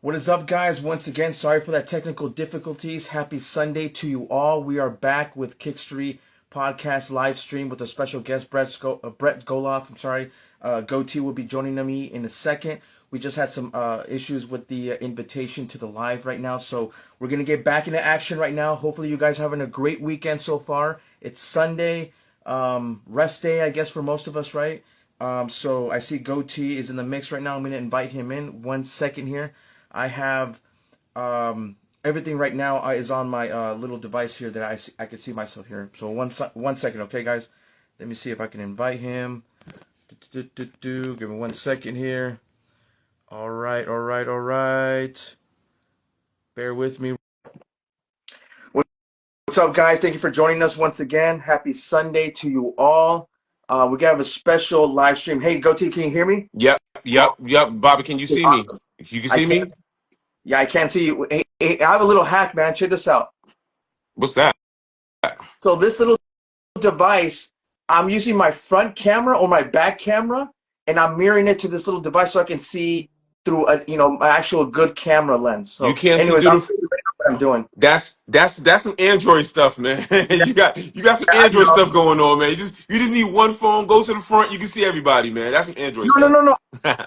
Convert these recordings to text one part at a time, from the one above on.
What is up, guys? Once again, sorry for that technical difficulties. Happy Sunday to you all. We are back with Kickstory podcast live stream with a special guest, Brett Golliff. Goatee will be joining me in a second. We just had some issues with the invitation to the live right now, so we're gonna get back into action right now. Hopefully, you guys are having a great weekend so far. It's Sunday, rest day, I guess, for most of us, right? So I see Goatee is in the mix right now. I'm gonna invite him in. 1 second here. I have everything right now is on my little device here that I can see myself here. So 1 second, okay, guys? Let me see if I can invite him. Give me 1 second here. All right, all right, all right. Bear with me. What's up, guys? Thank you for joining us once again. Happy Sunday to you all. We have a special live stream. Hey, Goatee, can you hear me? Yep. Bobby, can you see me? You can I see me? can't. Yeah, I can't see you. Hey, I have a little hack, man. Check this out. What's that? So this little device, I'm using my front camera or my back camera, and I'm mirroring it to this little device so I can see through my actual good camera lens. So, You can't see anyways, through I'm the. what I'm doing. That's some Android stuff, man. Yeah, you got some I Android know. stuff going on, man. You just need one phone. Go to the front. You can see everybody, man. That's some Android No, no, stuff. no, no.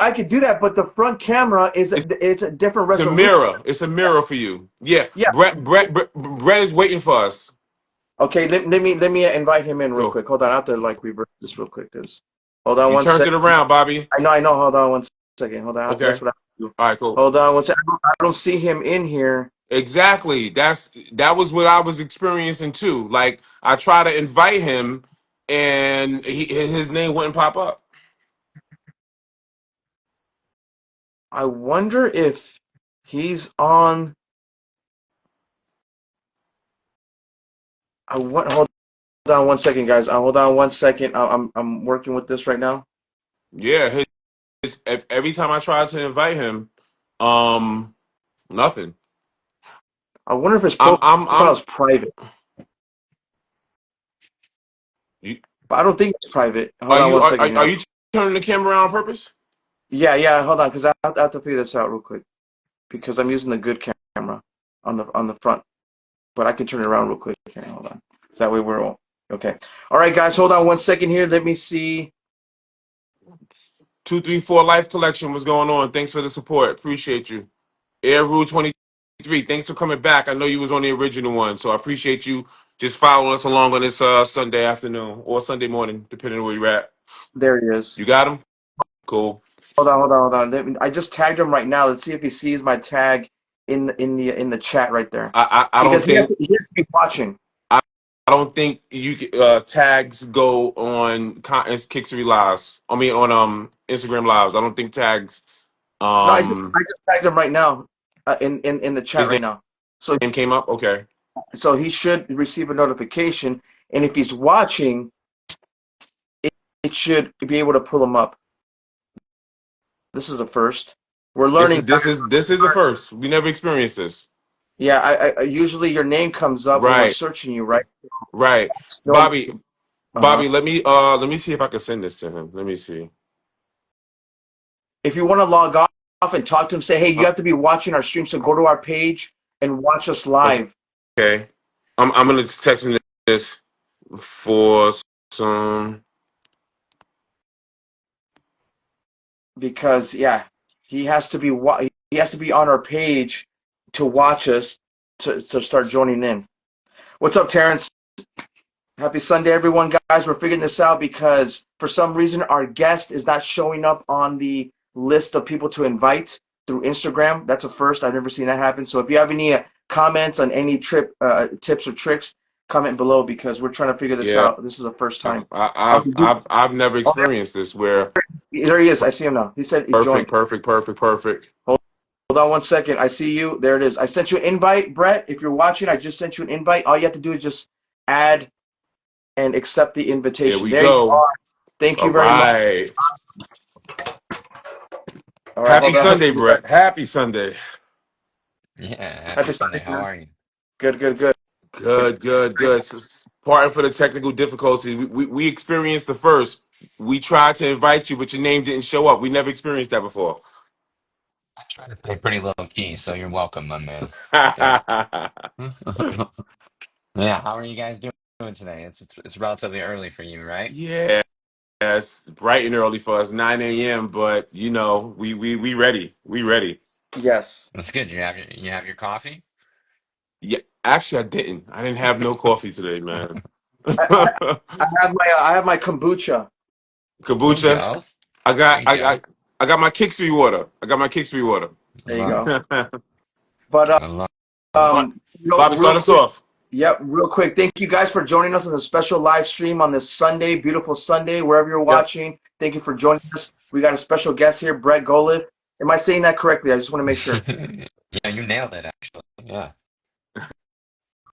I could do that, but the front camera is it's, it's a different it's a resolution. mirror. It's a mirror for you. Yeah, Yeah. Brett is waiting for us. Okay. Let me invite him in real Go. quick. Hold on. I have to reverse this real quick. Hold on You one turned it second. around, Bobby. I know. Hold on 1 second. Hold on. Okay. That's what I have to do. All right. Cool. Hold on 1 second. I don't see him in here. Exactly. That was what I was experiencing too. Like I try to invite him, and his name wouldn't pop up. I wonder if he's on. Hold on 1 second, guys. Hold on 1 second. I'm working with this right now. Yeah. Every time I try to invite him, um, nothing. I wonder if his I'm I'm profile I'm. is private, You, but I don't think it's private. Hold are on you one are, second are are here. you turning the camera around on purpose? Yeah. Hold on, because I have to figure this out real quick because I'm using the good camera on the front, but I can turn it around real quick. Here, hold on. So that way we're all okay. All right, guys. Hold on 1 second here. Let me see. 234 Life Collection. What's going on? Thanks for the support. Appreciate you. Air Rule 23. Thanks for coming back. I know you was on the original one, so I appreciate you just following us along on this Sunday afternoon or Sunday morning, depending on where you're at. There he is. You got him? Cool. Hold on. I just tagged him right now. Let's see if he sees my tag in the chat right there I because don't think he has to be watching. I, I don't think tags go on Kickstory lives. I mean on Instagram lives. I don't think tags No, I just um I just tagged him right now, in the chat his right now. So name came up. Okay. so he should receive a notification, and if he's watching, it should be able to pull him up. This is a first. We're This learning. is this is this is a first. We never experienced this. Yeah, usually your name comes up when we're Right. searching you, right? Right. No. Uh-huh. Bobby, let me see if I can send this to him. Let me see. If you want to log off and talk to him, say, hey, you Uh, have to be watching our stream, so go to our page and watch us live. okay. I'm gonna text him this for some. Because yeah, he has to be on our page to watch us to start joining in. What's up, Terrence? Happy Sunday, everyone, guys. We're figuring this out because for some reason our guest is not showing up on the list of people to invite through Instagram. That's a first. I've never seen that happen. So if you have any comments on any tips or tricks, comment below because we're trying to figure this Yeah. out. This is the first time. I've never experienced this where There he is. I see him now. He said he perfect, joined. perfect, perfect, perfect. Hold on 1 second. I see you. There it is. I sent you an invite, Brett. If you're watching, I just sent you an invite. All you have to do is just add and accept the There invitation. we There you go. are. Thank All you very much. right. All right, Happy hold on. Sunday, Brett. Happy Sunday. Yeah, happy Happy Sunday, Sunday. How man. are you? Good. Good. Pardon for the technical difficulties. We experienced the first. We tried to invite you, but your name didn't show up. We never experienced that before. I try to stay pretty low key, so you're welcome, my man. Yeah. Yeah, how are you guys doing today? It's relatively early for you, right? Yeah, it's bright and early for us, 9 a.m. But we ready. We ready. Yes. That's good. You have your coffee? Yeah, actually, I didn't. I didn't have no coffee today, man. I have my kombucha. There you Kombucha. go. I There got you I, go. I I got my Kickstory water. I got my Kickstory water. There you Love, go. But I love it. Bobby, real start us quick. off. Yep, real quick. Thank you guys for joining us on the special live stream on this Sunday, beautiful Sunday, wherever you're Yep. watching. Thank you for joining us. We got a special guest here, Brett Golliff. Am I saying that correctly? I just want to make sure. Yeah, you nailed it actually. Yeah.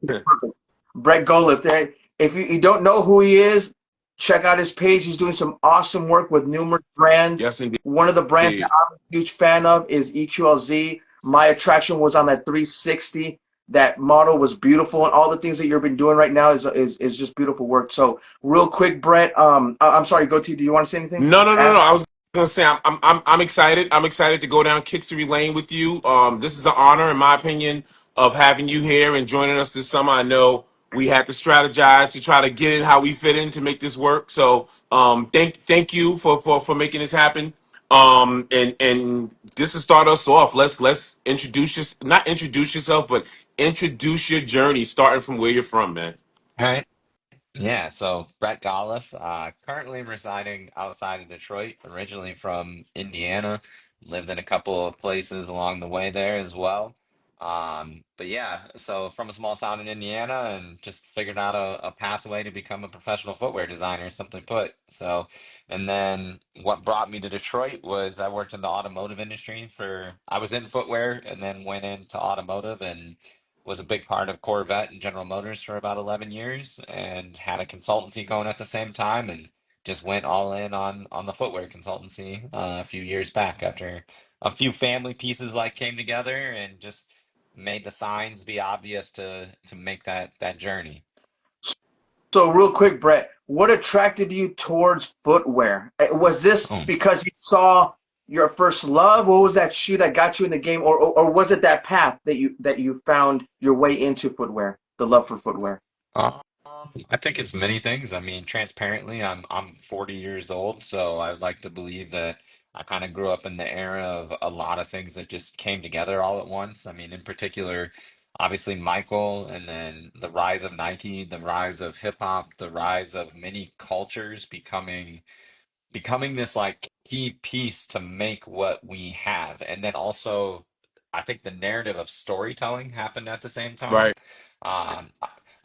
Perfect. Brett Golliff. If you don't know who he is, check out his page. He's doing some awesome work with numerous brands. Yes, One of the brands that indeed. I'm a huge fan of is EQLZ. My attraction was on that 360. That model was beautiful, and all the things that you've been doing right now is just beautiful work. So, real quick, Brett. I'm sorry. Go to. Do you want to say anything? No, no, no, no, no. Ask. I was gonna say I'm excited. I'm excited to go down Kickstory Lane with you. This is an honor, in my opinion, of having you here and joining us this summer. I know we had to strategize to try to get in how we fit in to make this work. So thank you for making this happen. And just to start us off, let's introduce not introduce yourself, but introduce your journey, starting from where you're from, man. All right. Yeah, so Brett Golliff, currently residing outside of Detroit, originally from Indiana, lived in a couple of places along the way there as well. But yeah, so from a small town in Indiana and just figured out a pathway to become a professional footwear designer, simply put. So, and then what brought me to Detroit was I worked in the automotive industry I was in footwear and then went into automotive and was a big part of Corvette and General Motors for about 11 years and had a consultancy going at the same time and just went all in on the footwear consultancy a few years back after a few family pieces like came together and just made the signs be obvious to make that journey. So, real quick, Brett, what attracted you towards footwear? Was this Oh. because you saw your first love? What was that shoe that got you in the game, or was it that path that you found your way into footwear, the love for footwear? Um, I think it's many things. I mean, transparently, I'm 40 years old, so I would like to believe that I kind of grew up in the era of a lot of things that just came together all at once. I mean, in particular, obviously Michael, and then the rise of Nike, the rise of hip hop, the rise of many cultures becoming this like key piece to make what we have. And then also, I think the narrative of storytelling happened at the same time. Right. Um,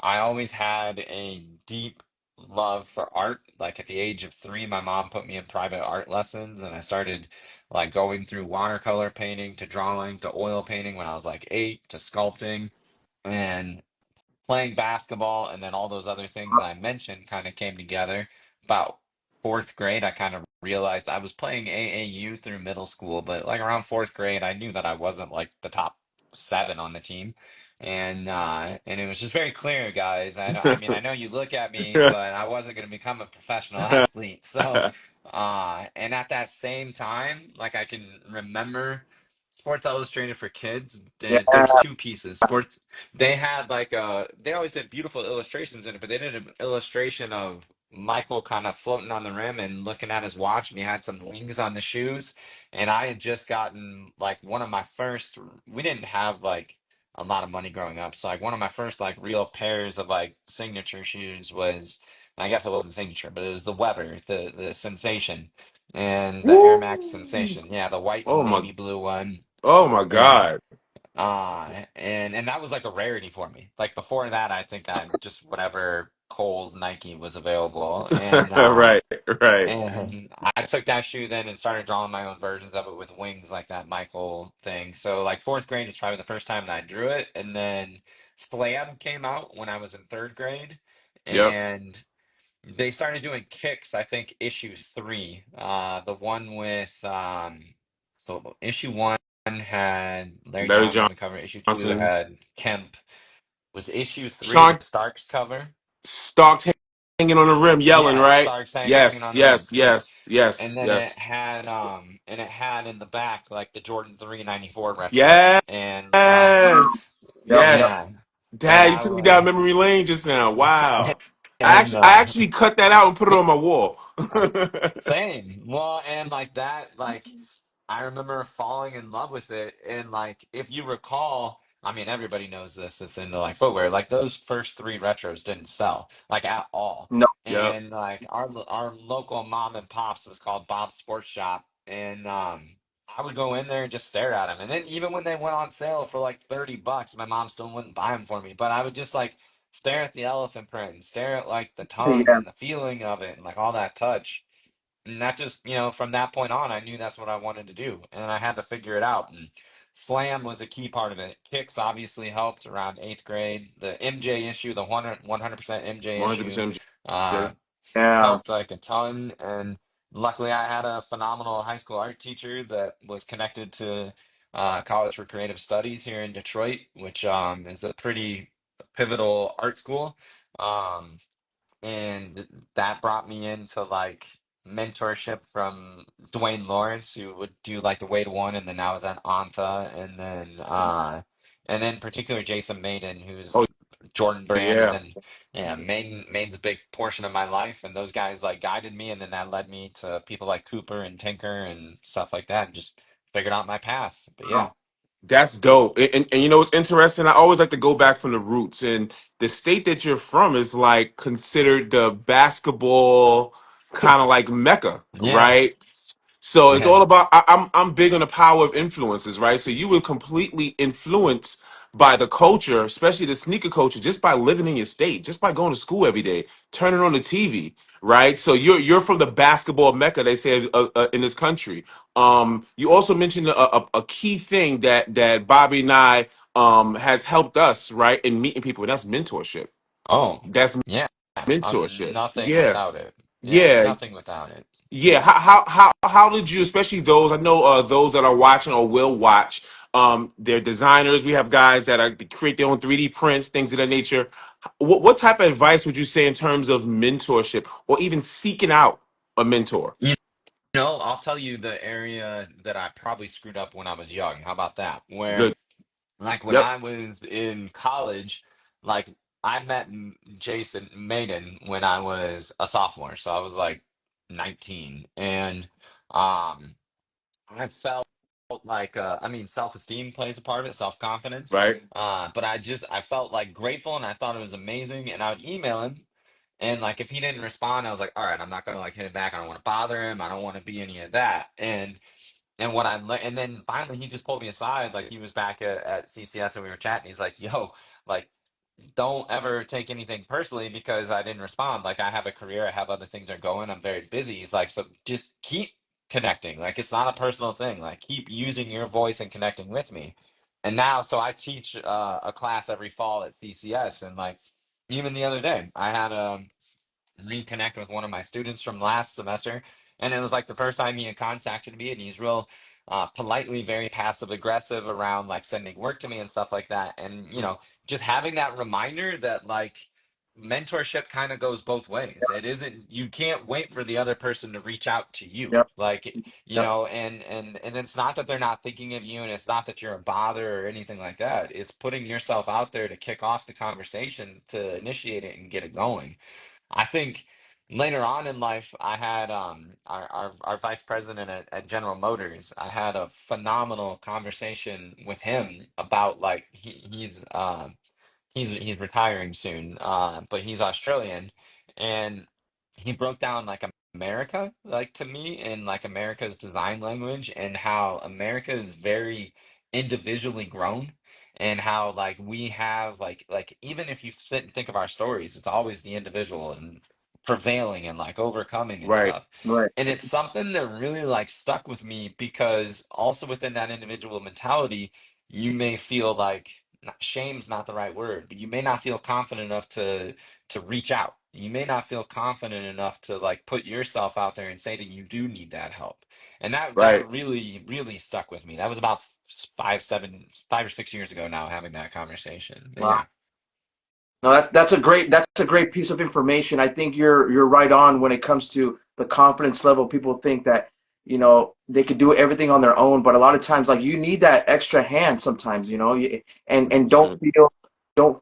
I always had a deep love for art. Like at the age of 3, my mom put me in private art lessons, and I started like going through watercolor painting to drawing to oil painting when I was like 8 to sculpting. And playing basketball and then all those other things that I mentioned kind of came together. About fourth grade, I kind of realized I was playing AAU through middle school, but like around fourth grade, I knew that I wasn't like the top 7 on the team. And it was just very clear, guys. I mean, I know you look at me, but I wasn't going to become a professional athlete. So, and at that same time, like I can remember Sports Illustrated for Kids, Yeah, there's two pieces. They had like they always did beautiful illustrations in it, but they did an illustration of Michael kind of floating on the rim and looking at his watch, and he had some wings on the shoes. And I had just gotten like one of my first, we didn't have like a lot of money growing up, so like one of my first like real pairs of like signature shoes was, I guess it wasn't signature, but it was the Weber, the Sensation, and the Air Max woo! Sensation. Yeah, the white Oh and my navy blue one. oh my And God. and that was like a rarity for me. Like before that, I think I just whatever Kohl's Nike was available, Right, right. and I took that shoe then and started drawing my own versions of it with wings like that Michael thing. So like fourth grade is probably the first time that I drew it, and then Slam came out when I was in third grade, Yep. and they started doing kicks. I think issue 3, the one with so issue 1 had Larry Barry Johnson on the cover. Issue 2 Johnson. had Kemp. Was issue 3 the Sean Starks cover? Starks hanging on the rim, yelling, Yeah, right? Starks hanging Yes, on the rim, yes, correct. yes, And yes, then yes, it had in the back like the Jordan 394 retro. yes, And yes, yeah. yes. And Dad, you I took me down was memory lane just now. Wow. and I actually cut that out and put it on my wall. same. Well, and like that, like I remember falling in love with it. And like, if you recall, I mean, everybody knows this. It's into like footwear. Like those first three retros didn't sell like at all. No. And like our local mom and pops was called Bob's Sports Shop, and I would go in there and just stare at them. And then even when they went on sale for like $30, my mom still wouldn't buy them for me. But I would just like stare at the elephant print and stare at like the tongue Yeah. and the feeling of it and like all that touch. And that just, from that point on, I knew that's what I wanted to do, and I had to figure it out. And slam was a key part of it. Kicks obviously helped around eighth grade. The MJ issue, the 100% MJ issue, 100% uh, MJ. Yeah. helped like a ton. And luckily, I had a phenomenal high school art teacher that was connected to College for Creative Studies here in Detroit, which is a pretty pivotal art school. Um, and that brought me into like mentorship from Dwayne Lawrence, who would do like the Way to One, and then I was at Anta, and then particular Jason Maiden, who's Oh, Jordan Brand, and yeah. then yeah, Maiden's a big portion of my life, and those guys like guided me, and then that led me to people like Cooper and Tinker and stuff like that, and just figured out my path. But yeah. That's dope. And you know what's interesting? I always like to go back from the roots. And the state that you're from is like considered the basketball kind of like mecca, Yeah. right? So it's Yeah. all about. I'm big on the power of influences, right? So you were completely influenced by the culture, especially the sneaker culture, just by living in your state, just by going to school every day, turning on the TV, right? So you're from the basketball mecca, they say, in this country. You also mentioned a key thing that Bobby and I has helped us, right, in meeting people, and that's mentorship. Oh, That's yeah. mentorship. Nothing Yeah, without it. Yeah, yeah, nothing without it. yeah. How did you, especially those I know, those that are watching or will watch, they're designers. We have guys that are they create their own 3D prints, things of that nature. What type of advice would you say in terms of mentorship or even seeking out a mentor? You know, I'll tell you the area that I probably screwed up when I was young. How about that? Where, Good. like, when Yep. I was in college, like, I met Jason Maiden when I was a sophomore. So I was like 19. And I felt like, I mean, self-esteem plays a part of it, self-confidence. Right. But I felt like grateful and I thought it was amazing. And I would email him. And like if he didn't respond, I was like, all right, I'm not gonna like hit him back. I don't want to bother him. I don't want to be any of that. And then finally he just pulled me aside. Like he was back at CCS and we were chatting. He's like, yo, like don't ever take anything personally because I didn't respond. Like I have a career, I have other things that are going. I'm very busy. He's like, so just keep connecting. Like it's not a personal thing. Like keep using your voice and connecting with me. And now, so I teach a class every fall at CCS, and like even the other day, I had reconnect with one of my students from last semester, and it was like the first time he had contacted me, and he's real politely very passive aggressive around like sending work to me and stuff like that. And just having that reminder that like mentorship kind of goes both ways. It isn't, you can't wait for the other person to reach out to you, Yep. like Yep. and it's not that they're not thinking of you, and it's not that you're a bother or anything like that. It's putting yourself out there to kick off the conversation, to initiate it and get it going. I think later on in life, I had our vice president at General Motors. I had a phenomenal conversation with him about like he's retiring soon, but he's Australian, and he broke down like America, like to me, and like America's design language, and how America is very individually grown, and how like we have like even if you sit and think of our stories, it's always the individual and prevailing and like overcoming and Right. stuff. Right. And it's something that really like stuck with me because also within that individual mentality, you may feel like shame's not the right word, but you may not feel confident enough to reach out. You may not feel confident enough to like put yourself out there and say that you do need that help. And that Right. really, really stuck with me. That was about 5 or 6 years ago now, having that conversation. But Wow. yeah. No, that's a great piece of information. I think you're right on when it comes to the confidence level. People think that, they could do everything on their own, but a lot of times, like, you need that extra hand sometimes, and don't 100%.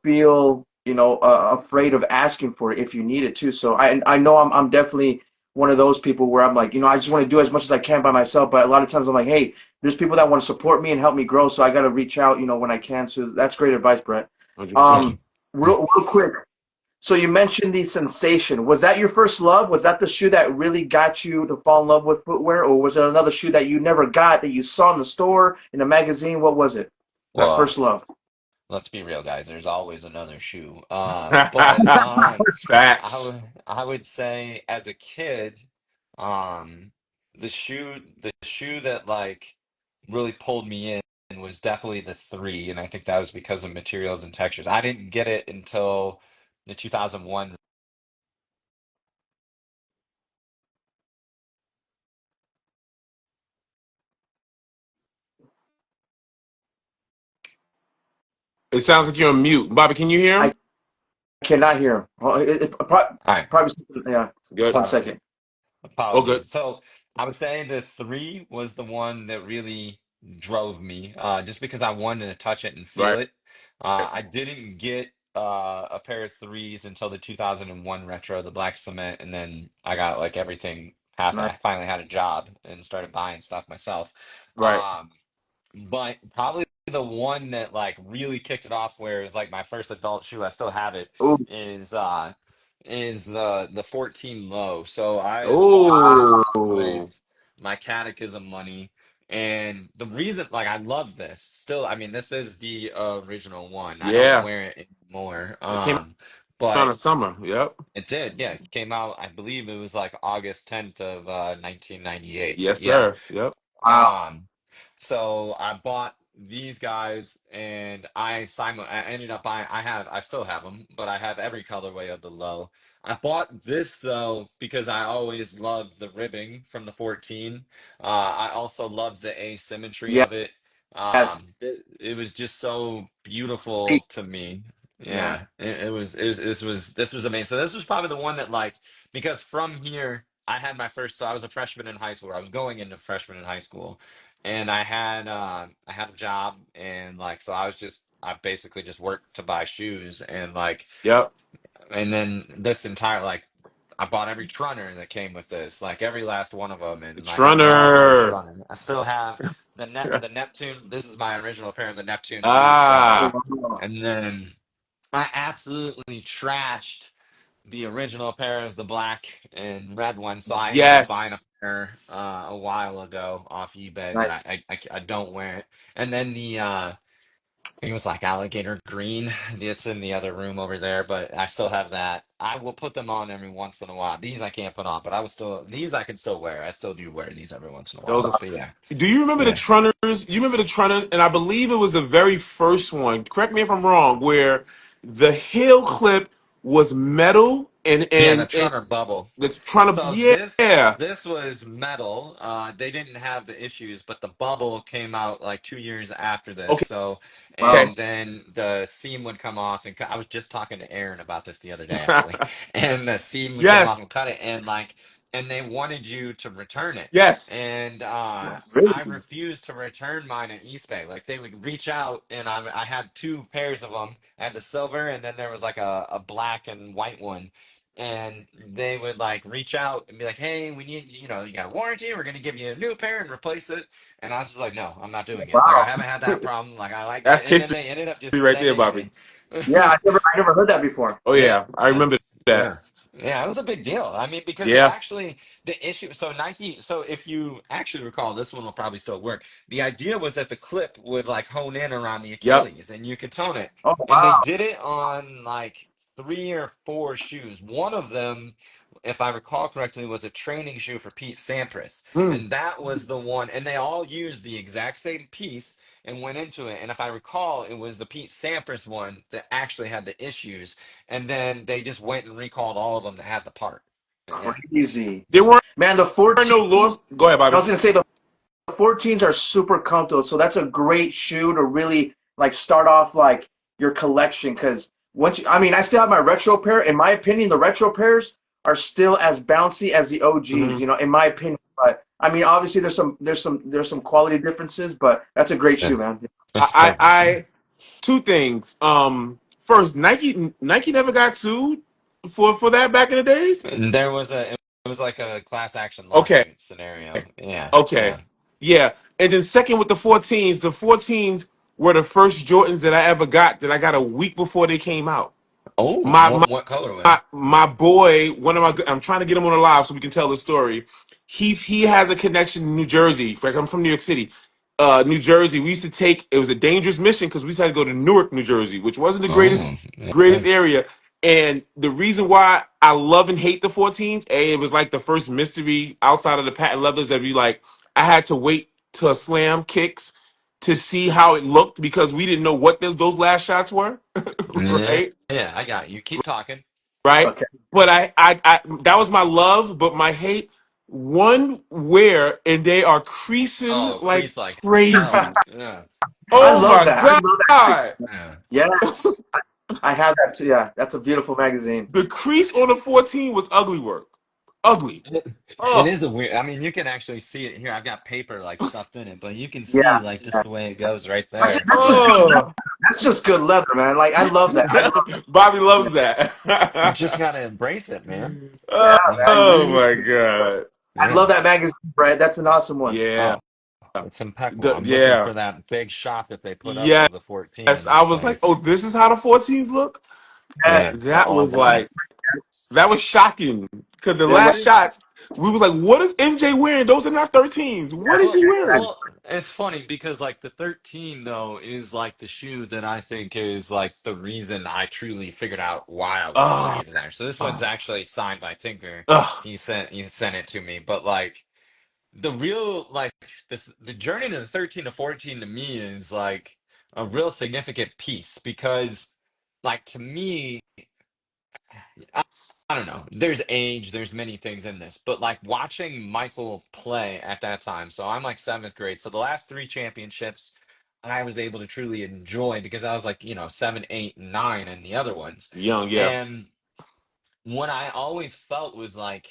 feel, afraid of asking for it if you need it too. So I know I'm definitely one of those people where I'm like, I just want to do as much as I can by myself, but a lot of times I'm like, hey, there's people that want to support me and help me grow, so I got to reach out, when I can. So that's great advice, Brett. 100%. Um, real quick. So you mentioned the sensation. Was that your first love? Was that the shoe that really got you to fall in love with footwear, or was it another shoe that you never got that you saw in the store, in a magazine? What was it? That Well, first love. let's be real, guys. There's always another shoe. But Facts. I would say as a kid, um, the shoe that like really pulled me in was definitely the three, and I think that was because of materials and textures. I didn't get it until the 2001. It sounds like you're on mute. Bobby, can you hear I him? cannot hear him. Oh, All right, probably, yeah. Good. One sorry. second. Oh, good. Apologies. So I would say the three was the one that really drove me, just because I wanted to touch it and feel Right. it. I didn't get a pair of threes until the 2001 retro, the black cement, and then I got like everything past Nice. that. I finally had a job and started buying stuff myself. Right. Um, but probably the one that like really kicked it off, where it was like my first adult shoe, I still have it, Oh, is the 14 low. So I bought Oh, this with my catechism money. And the reason, like, I love this still. I mean, this is the original one. I don't yeah. wear it anymore. It came out in But the summer. Yep. it did, yeah. It came out, I believe it was like August 10th of 1998. Yes, Yeah. sir. Yep. wow. Um, so I bought these guys, and I ended up buying. I still have them, but I have every colorway of the low. I bought this though because I always loved the ribbing from the 14. I also loved the asymmetry of it. Yes. It was just so beautiful Sweet. to me. Yeah. Yeah, this was amazing. So this was probably the one that like, because from here I had my first. So I was a freshman in high school. I was going into freshman in high school, and I had a job, and like, so I basically just worked to buy shoes, and like, Yep. and then this entire like, I bought every Trunner that came with this, like every last one of them, and It's like I love every runner. Trunner. I still have the Neptune. This is my original pair of the Neptune boots, Oh, Ah, wow. and then I absolutely trashed the original pair of the black and red one, so I ended up buying a yes. pair a while ago off eBay, but Nice. I don't wear it. And then I think it was like alligator green. It's in the other room over there, but I still have that. I will put them on every once in a while. These I can't put on, but these I can still wear. I still do wear these every once in a Those while. are. But yeah, Do you remember the yeah, Trunners? You remember the Trunners? And I believe it was the very first one. Correct me if I'm wrong. Where the heel clip was metal yeah. The and Trunner bubble. the trying to So yeah. this was metal. They didn't have the issues, but the bubble came out like 2 years after this. Okay. So, Wow. and then the seam would come off, and I was just talking to Aaron about this the other day, actually. And the seam would come off Yes. and cut it, and like, and they wanted you to return it. Yes. And Yes. Really? I refused to return mine at Eastbay. Like they would reach out, and I had two pairs of them. I had the silver, and then there was like a black and white one, and they would like reach out and be like, "Hey, we need, you got a warranty. We're gonna give you a new pair and replace it." And I was just like, "No, I'm not doing it. Like I Wow. haven't had that problem. Like I like That's that." And then history they ended up just right there, sending Bobby. me. Yeah, I never heard that before. Oh Yeah, yeah, I remember that. yeah, yeah. It was a big deal. I mean, because it Yeah. actually the issue. So Nike. So if you actually recall, this one will probably still work. The idea was that the clip would like hone in around the Yep. Achilles, and you could tone it. Oh, And they wow. did it on like three or four shoes. One of them, if I recall correctly, was a training shoe for Pete Sampras, Mm. and that was the one. And they all used the exact same piece and went into it. And if I recall, it was the Pete Sampras one that actually had the issues, and then they just went and recalled all of them that had the part. Yeah, Crazy. There weren't Man, the no 14s, laws. Go ahead, I Bobby. was gonna say the 14s are super comfortable, so that's a great shoe to really like start off like your collection because I mean, I still have my retro pair. In my opinion, the retro pairs are still as bouncy as the OGs. Hmm. You know, in my opinion. But I mean, obviously, there's some quality differences, but that's a great Yeah, shoe, man. it's a I, perfect shoe. I two things. First, Nike never got sued for that back in the days. And it was like a class action Okay, lawsuit scenario. Yeah, okay, yeah. yeah. And then second with the 14s, the 14s were the first Jordans that I ever got that I got a week before they came out. Oh, My my what colorway? my boy, one of my, I'm trying to get him on the live so we can tell the story. He has a connection in New Jersey. Like, I'm from New York City, New Jersey. We used to take, it was a dangerous mission because we used to have to go to Newark, New Jersey, which wasn't the Oh, makes greatest sense. area. And the reason why I love and hate the 14s, it was like the first mystery outside of the patent leathers that we like. I had to wait to a slam kicks to see how it looked because we didn't know what those last shots were, Yeah, right? yeah, I got you. Keep talking. Right? Okay. But I that was my love, but my hate. One wear and they are creasing Oh, like crease like crazy. hell. Yeah, I Oh love my that. I love that. god! yeah. Yes, I have that too. Yeah, that's a beautiful magazine. The crease on the 14 was ugly work. Ugly. It Oh, is a weird. I mean, you can actually see it here. I've got paper like stuffed in it, but you can Yeah, see like just yeah. the way it goes right That's there. that's just good leather. oh. That's just good leather, man. Like I love that. I love that. Bobby Yeah, loves You just that. gotta embrace it, man. Oh, yeah, man. You oh really my god. I love Yeah. that magazine, Brad. That's an awesome one. Yeah. Oh, it's impeccable. I'm looking Yeah. for that big shot that they put up Yes. of the 14 in I this was like, thing. oh, this is how the 14s look? Yes, Yeah, the That all was black. like, that was shocking because the it was. last shots, we was like, "What is MJ wearing? Those are not 13s. What is he wearing?" Well, it's funny because like the 13 though is like the shoe that I think is like the reason I truly figured out why I wanted to be Oh, a designer. So this one's oh, actually signed by Tinker. oh. He sent it to me, but like the real like the journey to the 13 to 14 to me is like a real significant piece because like to me I, I don't know. There's age, there's many things in this, but like watching Michael play at that time. So I'm like seventh grade. So the last three championships I was able to truly enjoy because I was like, you know, seven, eight, nine, and the other ones. Young, yeah, And what I always felt was like,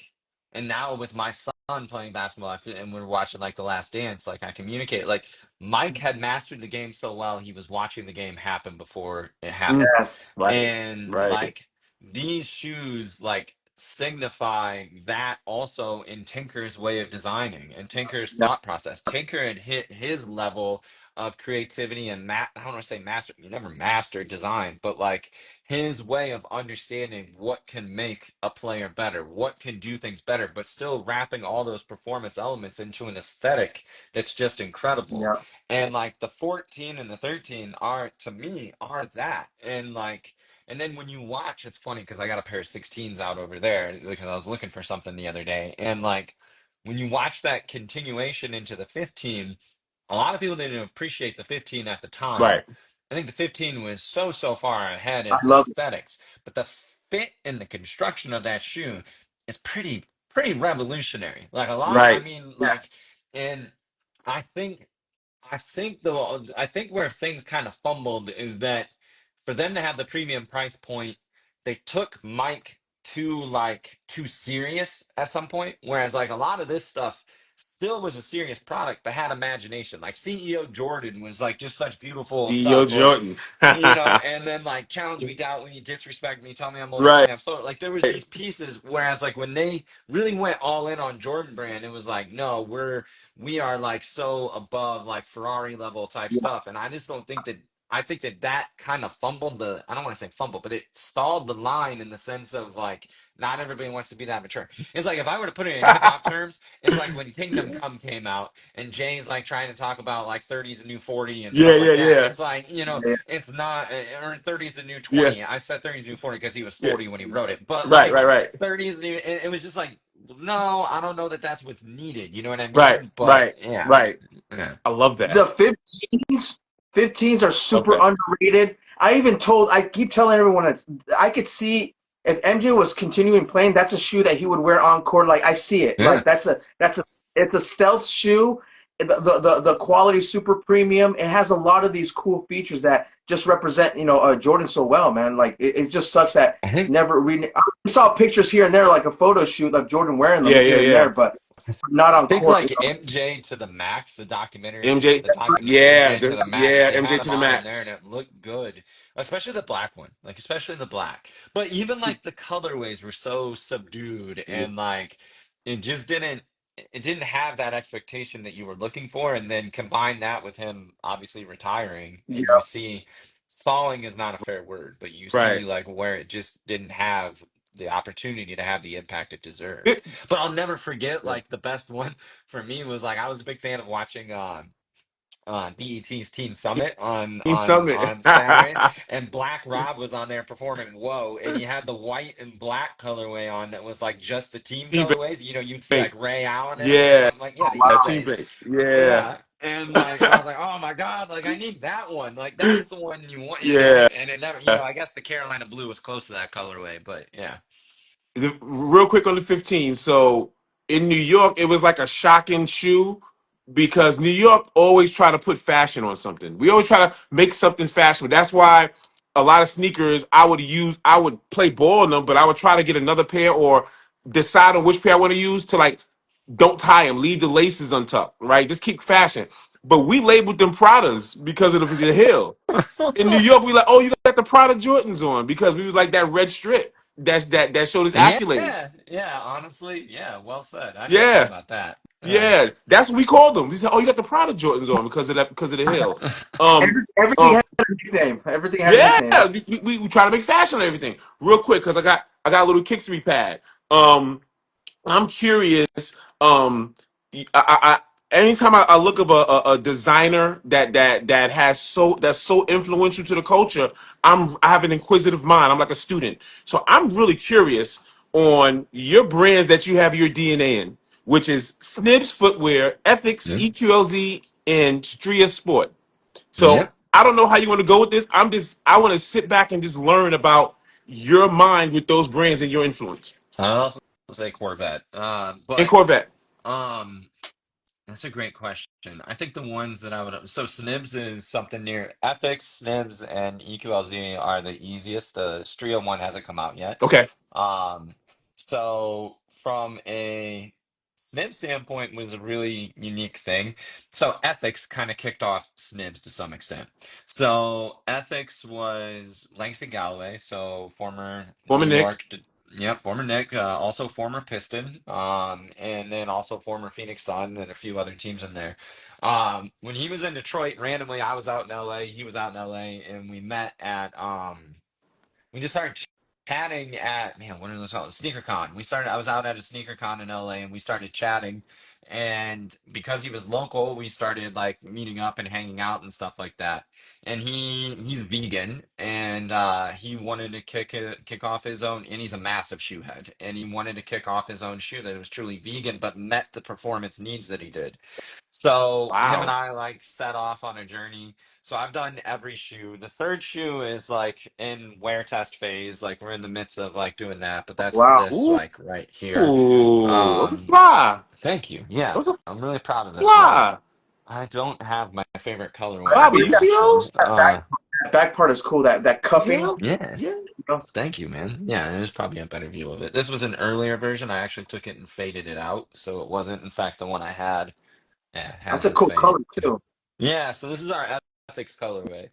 and now with my son playing basketball, and we're watching like The Last Dance, like I communicate, like Mike had mastered the game so well, he was watching the game happen before it happened. Yes. right, And right, like these shoes like signify that also in Tinker's way of designing and Tinker's Yeah. thought process. Tinker had hit his level of creativity and I don't want to say master, you never mastered design, but like his way of understanding what can make a player better, what can do things better, but still wrapping all those performance elements into an aesthetic that's just incredible. Yeah. And like the 14 and the 13 are to me are that. And like and then when you watch, it's funny because I got a pair of 16s out over there because I was looking for something the other day. And like when you watch that continuation into the 15, a lot of people didn't appreciate the 15 at the time. right, I think the 15 was so far ahead I as love it. aesthetics, but the fit and the construction of that shoe is pretty revolutionary. Like a lot, I right. mean, like, Yes. and I think I think where things kind of fumbled is that for them to have the premium price point, they took Mike too serious at some point. Whereas like a lot of this stuff still was a serious product, but had imagination. Like CEO Jordan was like just such beautiful CEO stuff, or Jordan. you know, and then like challenge me, doubt me, disrespect me, tell me I'm older, tell Right. me I'm slow. Like there was these pieces. Whereas like when they really went all in on Jordan brand, it was like no, we are like so above like Ferrari level type Yeah. stuff. And I just don't think that I think that that kind of fumbled I don't want to say fumble, but it stalled the line in the sense of like not everybody wants to be that mature. It's like if I were to put it in hip hop terms, it's like when Kingdom Come came out and Jay's like trying to talk about like 30's a new 40 and Yeah, stuff yeah, like that. yeah, It's like, you know, Yeah. it's not, or 30's the new yeah, 20. I said 30's the new 40 because he was yeah. 40 when he wrote it. But Right, like right, right, 30's the new, it was just like, no, I don't know that that's what's needed. You know what I right, mean? But right, yeah. right. Yeah. I love that. The 15s are super Okay. underrated. I keep telling everyone I could see if MJ was continuing playing, that's a shoe that he would wear on court. Like I see it. Yeah. Like it's a stealth shoe. the quality is super premium. It has a lot of these cool features that just represent Jordan so well, man. Like it just sucks that I think never we I saw pictures here and there, like a photo shoot of Jordan wearing them Yeah, yeah, here and there, yeah. but not I on think court. like MJ to the max, MJ, the documentary yeah, MJ to the max. yeah, They MJ had to him the on in there and max. it looked good, especially the black one, like especially the black. But even like the colorways were so subdued and like it just didn't have that expectation that you were looking for. And then combine that with him obviously retiring, and you Yeah, see stalling is not a fair word, but you Right. see like where it just didn't have the opportunity to have the impact it deserved. It, But I'll never forget like the best one for me was like I was a big fan of watching BET's Teen Summit on Team Summit. Saturdays, and Black Rob was on there performing "Whoa," and he had the white and black colorway on that was like just the team Team colorways. You know, you'd see Bank. like Ray Allen in them or Yeah, something like yeah, the East Team Rays. Bank. Yeah. Yeah. And like I was like, oh my God, like I need that one. Like that's the one you want, you know. Yeah. And it never, I guess the Carolina blue was close to that colorway, but yeah. Real quick on the 15. So in New York, it was like a shocking shoe because New York always try to put fashion on something. We always try to make something fashionable. That's why a lot of sneakers I would play ball in them, but I would try to get another pair or decide on which pair I want to use to like don't tie them, leave the laces untucked, right? Just keep fashion. But we labeled them Pradas because of the heel. In New York, we like, oh, you got the Prada Jordans on because we was like that red strip that showed his accolades. Yeah, yeah, honestly, yeah, well said. I never thought Yeah, about that. Yeah. yeah, that's what we called them. We said, oh, you got the Prada Jordans on because of the hill. Um, everything um, had a nickname. Everything had a yeah, nickname. we try to make fashion on everything real quick because I got a little Kickstory pad. Um, I'm curious. Um, I anytime I look up a designer that's so influential to the culture, I have an inquisitive mind. I'm like a student, so I'm really curious on your brands that you have your DNA in, which is Snibs Footwear, Ethics, Yep. EQLZ, and Stria Sport. So Yep. I don't know how you want to go with this. I want to sit back and just learn about your mind with those brands and your influence. I'll also say Corvette. And But Corvette. um that's a great question. I think the ones that I would so Snibs is something near Ethics, Snibs, and EQLZ are the easiest. The Strio one hasn't come out yet. Okay. Um, so from a Snib standpoint was a really unique thing. So Ethics kind of kicked off Snibs to some extent. So Ethics was Langston Galloway, so former New Woman Nick. York, yep, former Nick, also former Piston, and then also former Phoenix Sun and a few other teams in there. When he was in Detroit, randomly I was out in LA, he was out in LA, and we met at we just started chatting at man, what are those called? SneakerCon. I was out at a SneakerCon in LA and we started chatting. And because he was local, we started like meeting up and hanging out and stuff like that. And he's vegan and he wanted to kick off his own, and he's a massive shoe head. And he wanted to kick off his own shoe that was truly vegan but met the performance needs that he did. So him and Wow. I like set off on a journey. So I've done every shoe. The third shoe is like in wear test phase. Like we're in the midst of like doing that, but that's Wow. this Ooh, like right here. those are fly. Thank you. Yeah, Those are I'm really proud of this one. fly. I don't have my favorite I colorway Bobby, on think you this see one. those? that back part is cool. That cuffing. Yeah, Yeah. yeah. Thank you, man. Yeah, there's probably a better view of it. This was an earlier version. I actually took it and faded it out, so it wasn't, in fact, the one I had. Yeah, That's has a it cool color faded. too. Yeah, so this is our ethics colorway.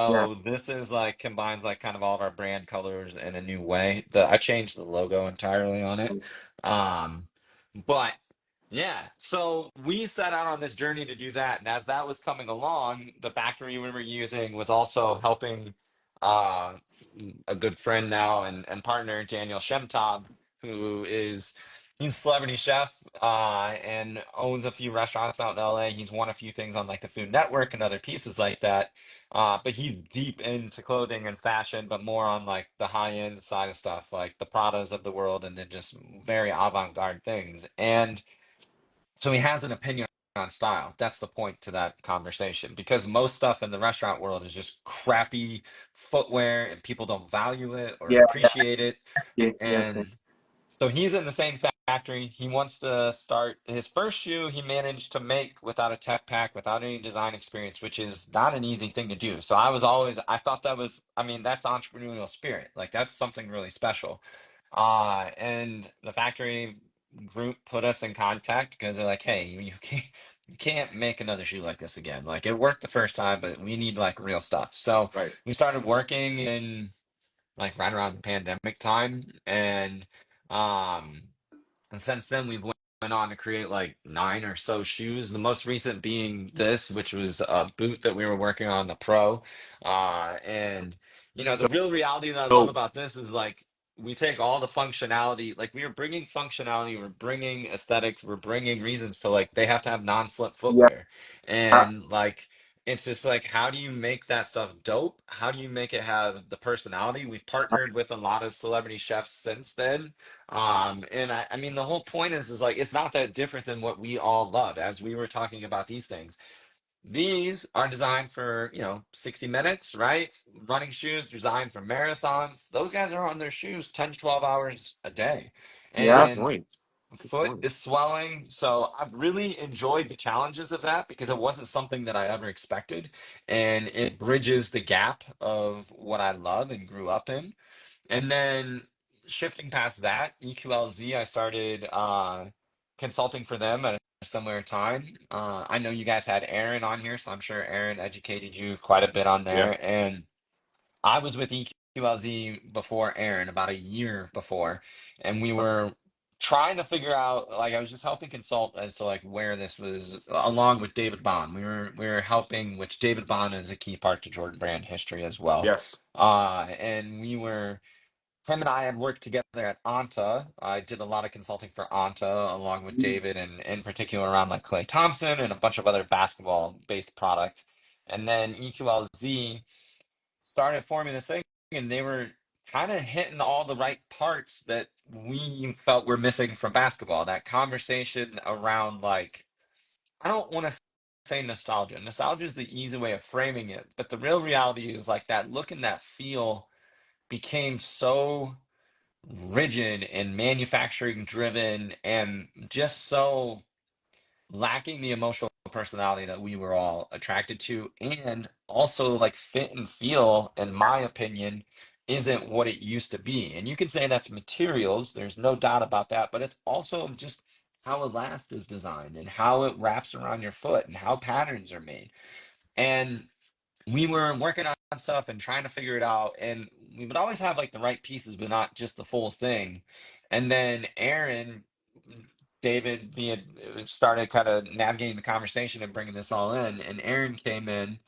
Yeah. So this is like combines like kind of all of our brand colors in a new way. I changed the logo entirely on it. Nice. Um, but yeah, so we set out on this journey to do that, and as that was coming along, the factory we were using was also helping uh a good friend now and partner Daniel Shemtab, who is he's a celebrity chef and owns a few restaurants out in LA. He's won a few things on like the Food Network and other pieces like that. But he's deep into clothing and fashion, but more on like the high end side of stuff, like the Pradas of the world, and then just very avant-garde things. And so he has an opinion on style. That's the point to that conversation because most stuff in the restaurant world is just crappy footwear and people don't value it or Yeah. appreciate it. Yeah. Yes. And So he's in the same factory. He wants to start his first shoe he managed to make without a tech pack, without any design experience, which is not an easy thing to do. So I thought that was, I mean, that's entrepreneurial spirit. Like that's something really special. And the factory group put us in contact because they're like, hey, you can't make another shoe like this again. Like it worked the first time, but we need like real stuff. So Right. we started working in like right around the pandemic time, um and since then went on to create like nine or so shoes, the most recent being this, which was a boot that we were working on, the Pro. And the real reality that I love Dope. about this is like we take all the functionality, like we are bringing functionality, we're bringing aesthetics, we're bringing reasons to like they have to have non-slip Yeah. footwear. And like it's just like, how do you make that stuff dope? How do you make it have the personality? We've partnered with a lot of celebrity chefs since then. And I mean, the whole point is like, it's not that different than what we all love as we were talking about these things. These are designed for, 60 minutes, right? Running shoes designed for marathons. Those guys are on their shoes 10 to 12 hours a day. Yeah. Good And point. Good foot point. is swelling. So I've really enjoyed the challenges of that because it wasn't something that I ever expected. And it bridges the gap of what I love and grew up in. And then shifting past that, EQLZ, I started consulting for them at a similar time. I know you guys had Aaron on here, so I'm sure Aaron educated you quite a bit on Yeah. there. And I was with EQLZ before Aaron, about a year before, and we were trying to figure out, like I was just helping consult as to like where this was, along with David Bond. We were helping, which David Bond is a key part to Jordan Brand history as well. Yes. And him and I had worked together at Anta. I did a lot of consulting for Anta along with David, and in particular around like Clay Thompson and a bunch of other basketball based product. And then EQLZ started forming this thing, and they were kind of hitting all the right parts that we felt were missing from basketball. That conversation around like, I don't want to say nostalgia. Nostalgia is the easy way of framing it, but the real reality is like that look and that feel became so rigid and manufacturing driven and just so lacking the emotional personality that we were all attracted to, and also like fit and feel, in my opinion, isn't what it used to be. And you can say that's materials, there's no doubt about that, but it's also just how Elast is designed and how it wraps around your foot and how patterns are made. And we were working on stuff and trying to figure it out, and we would always have like the right pieces but not just the full thing. And then Aaron, David, we had started kind of navigating the conversation and bringing this all in, and Aaron came in,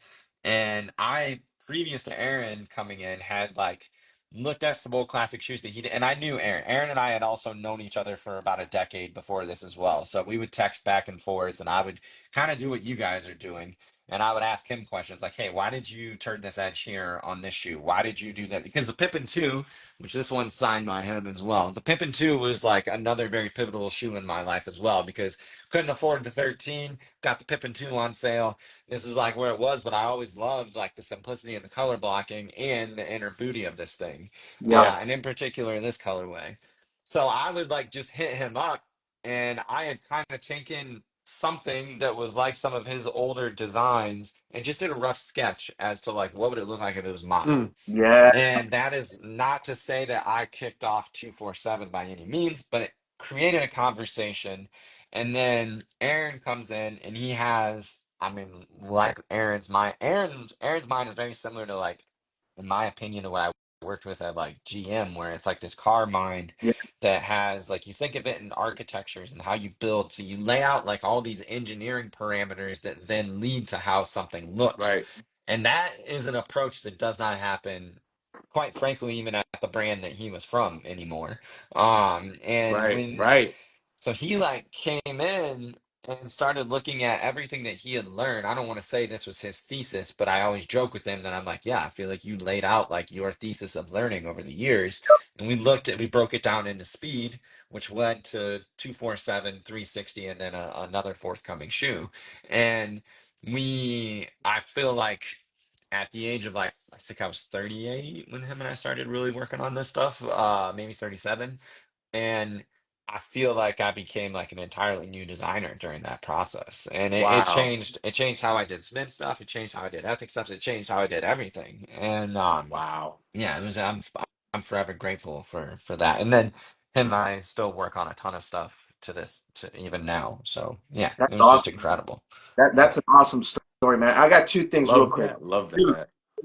and I, previous to Aaron coming in, had like looked at some old classic shoes that he did, and I knew Aaron and I had also known each other for about a decade before this as well, so we would text back and forth, and I would kind of do what you guys are doing. And I would ask him questions like, hey, why did you turn this edge here on this shoe? Why did you do that? Because the Pippin 2, which this one's signed by him as well, the Pippin 2 was like another very pivotal shoe in my life as well because couldn't afford the 13, got the Pippin 2 on sale. This is like where it was, but I always loved like the simplicity and the color blocking and the inner booty of this thing, Yeah. Yeah. and in particular this colorway. So I would like just hit him up, and I had kind of taken something that was like some of his older designs and just did a rough sketch as to like what would it look like if it was mine. Mm. Yeah. And that is not to say that I kicked off 247 by any means, but it created a conversation. And then Aaron comes in and he has, I mean, like Aaron's mind is very similar to like, in my opinion, to what I worked with at like GM, where it's like this car mind Yeah. that has like, you think of it in architectures and how you build. So you lay out like all these engineering parameters that then lead to how something looks. Right. And that is an approach that does not happen, quite frankly, even at the brand that he was from anymore. And Right. when Right. so he like came in and started looking at everything that he had learned. I don't want to say this was his thesis, but I always joke with him that I'm like, yeah, I feel like you laid out like your thesis of learning over the years. And we broke it down into speed, which led to 247, 360, and then another forthcoming shoe. And I feel like at the age of like, I think I was 38 when him and I started really working on this stuff, maybe 37. And I feel like I became like an entirely new designer during that process. And Wow. it changed how I did Smith stuff, it changed how I did ethics stuff, it changed how I did everything. And Wow. yeah, it was I'm forever grateful for that. And then him and I still work on a ton of stuff to even now. So yeah, That's it was just awesome. incredible. Yeah. That's an awesome story, man. I got two things real Love quick. that. Love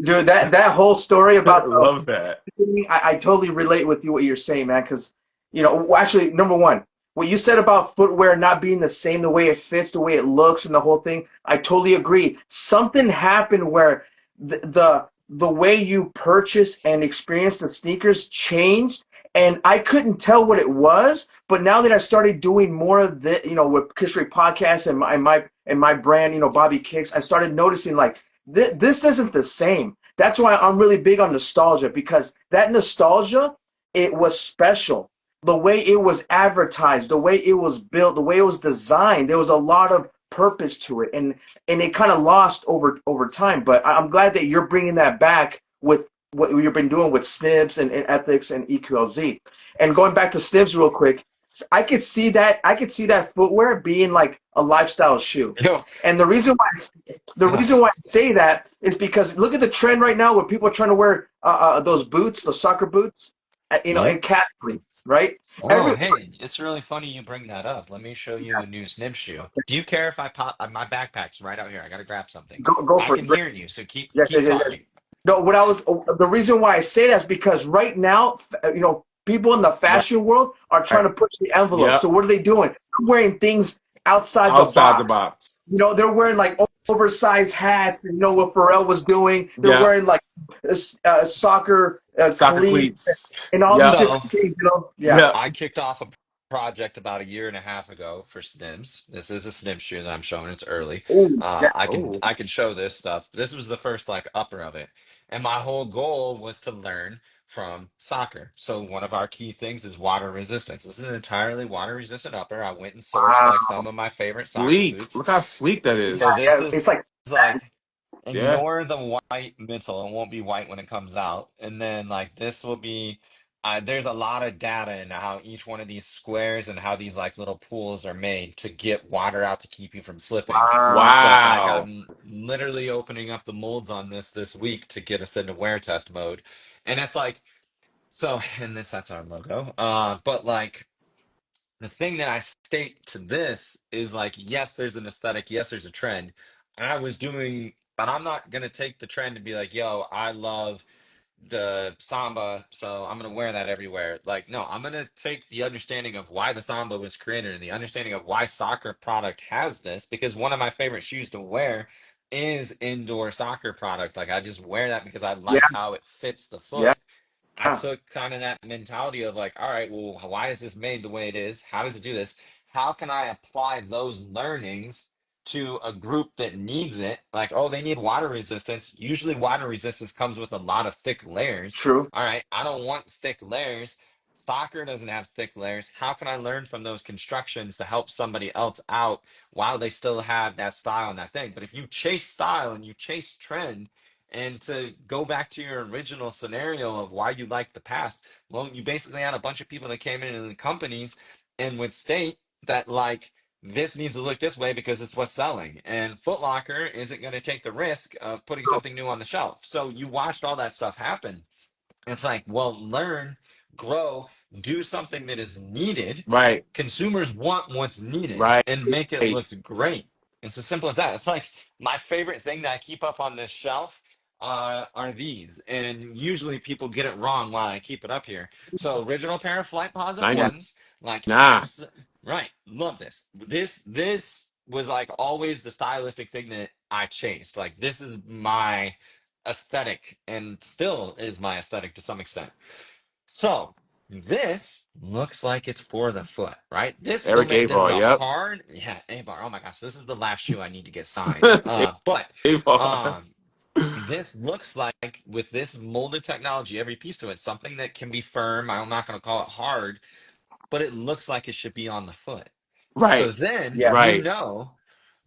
Dude, that. that whole story about Love that. I totally relate with you what you're saying, man. Because well, actually, number one, what you said about footwear not being the same, the way it fits, the way it looks, and the whole thing, I totally agree. Something happened where the way you purchase and experience the sneakers changed, and I couldn't tell what it was. But now that I started doing more of the, with Kickstory podcast and my brand, Bobby Kicks, I started noticing like this isn't the same. That's why I'm really big on nostalgia, because that nostalgia, it was special. The way it was advertised, the way it was built, the way it was designed, there was a lot of purpose to it, and it kind of lost over time. But I'm glad that you're bringing that back with what you've been doing with Snibs and Ethics and EQLZ. And going back to Snibs real quick, I could see that footwear being like a lifestyle shoe. Yo, And the yeah. reason why I say that is because look at the trend right now where people are trying to wear those boots, those soccer boots, Yep. in casually, right? Oh, Every hey, it's really funny you bring that up. Let me show you a new snip shoe. Do you care if I pop my backpack's right out here? I gotta grab something. go I for it. can hear you, so Yes, keep yes, yes, yes. talking. No, the reason why I say that is because right now, people in the Right. fashion world are trying to push the envelope. So Yep. what are they doing? They're wearing things outside the Outside the box. box. They're wearing like oversized hats, and what Pharrell was doing. They're Yep. wearing like soccer Soccer cleats cleats. and all these Yep. So different things. Yeah. Yep. I kicked off a project about a year and a half ago for Snims. This is a Snim shoe that I'm showing. It's early. Oh, yeah. Oh. I can show this stuff. This was the first like upper of it, and my whole goal was to learn from soccer. So one of our key things is water resistance. This is an entirely water resistant upper. I went and sourced like Wow. some of my favorite soccer Sleek. boots. Look how sleek that Yeah, So is. this yeah. is It's like like satin. Yeah. ignore the white midsole. It won't be white when it comes out. And then like this will be there's a lot of data into how each one of these squares and how these like little pools are made to get water out to keep you from slipping. Wow. But like Wow. I'm literally opening up the molds on this week to get us into wear test mode. And it's like so and that's our logo. But like the thing that I state to this is like, yes, there's an aesthetic, yes, there's a trend. I was doing, but I'm not gonna take the trend and be like, yo, I love the samba, so I'm gonna wear that everywhere. Like, no, I'm gonna take the understanding of why the samba was created and the understanding of why soccer product has this, because one of my favorite shoes to wear is indoor soccer product. Like, I just wear that because I Yeah, like how it fits the yeah, foot. I took kind of that mentality of like, all right, well, why is this made the way it is? How does it do this? How can I apply those learnings to a group that needs it? Like, oh, they need water resistance. Usually, water resistance comes with a lot of thick layers. true. All right, I don't want thick layers. Soccer doesn't have thick layers. How can I learn from those constructions to help somebody else out while they still have that style and that thing? But if you chase style and you chase trend, and to go back to your original scenario of why you liked the past, well, you basically had a bunch of people that came into the companies and would state that like this needs to look this way because it's what's selling. And Foot Locker isn't going to take the risk of putting something new on the shelf. So you watched all that stuff happen. It's like, well, learn, grow, do something that is needed. Right. Consumers want what's needed Right. and make it look great. It's as simple as that. It's like my favorite thing that I keep up on this shelf are these. And usually people get it wrong while I keep it up here. So original pair of Flight Posit 99. ones, like Nah. right. Love this. This was like always the stylistic thing that I chased. Like this is my aesthetic and still is my aesthetic to some extent. So this looks like it's for the foot, right? Eric This is Avar. a Yep. hard, yeah, A-bar. Oh my gosh, this is the last shoe I need to get signed. But Avar. um this looks like with this molded technology, every piece to it, something that can be firm. I'm not going to call it hard, but it looks like it should be on the foot. So Right. then Yeah, you Right. know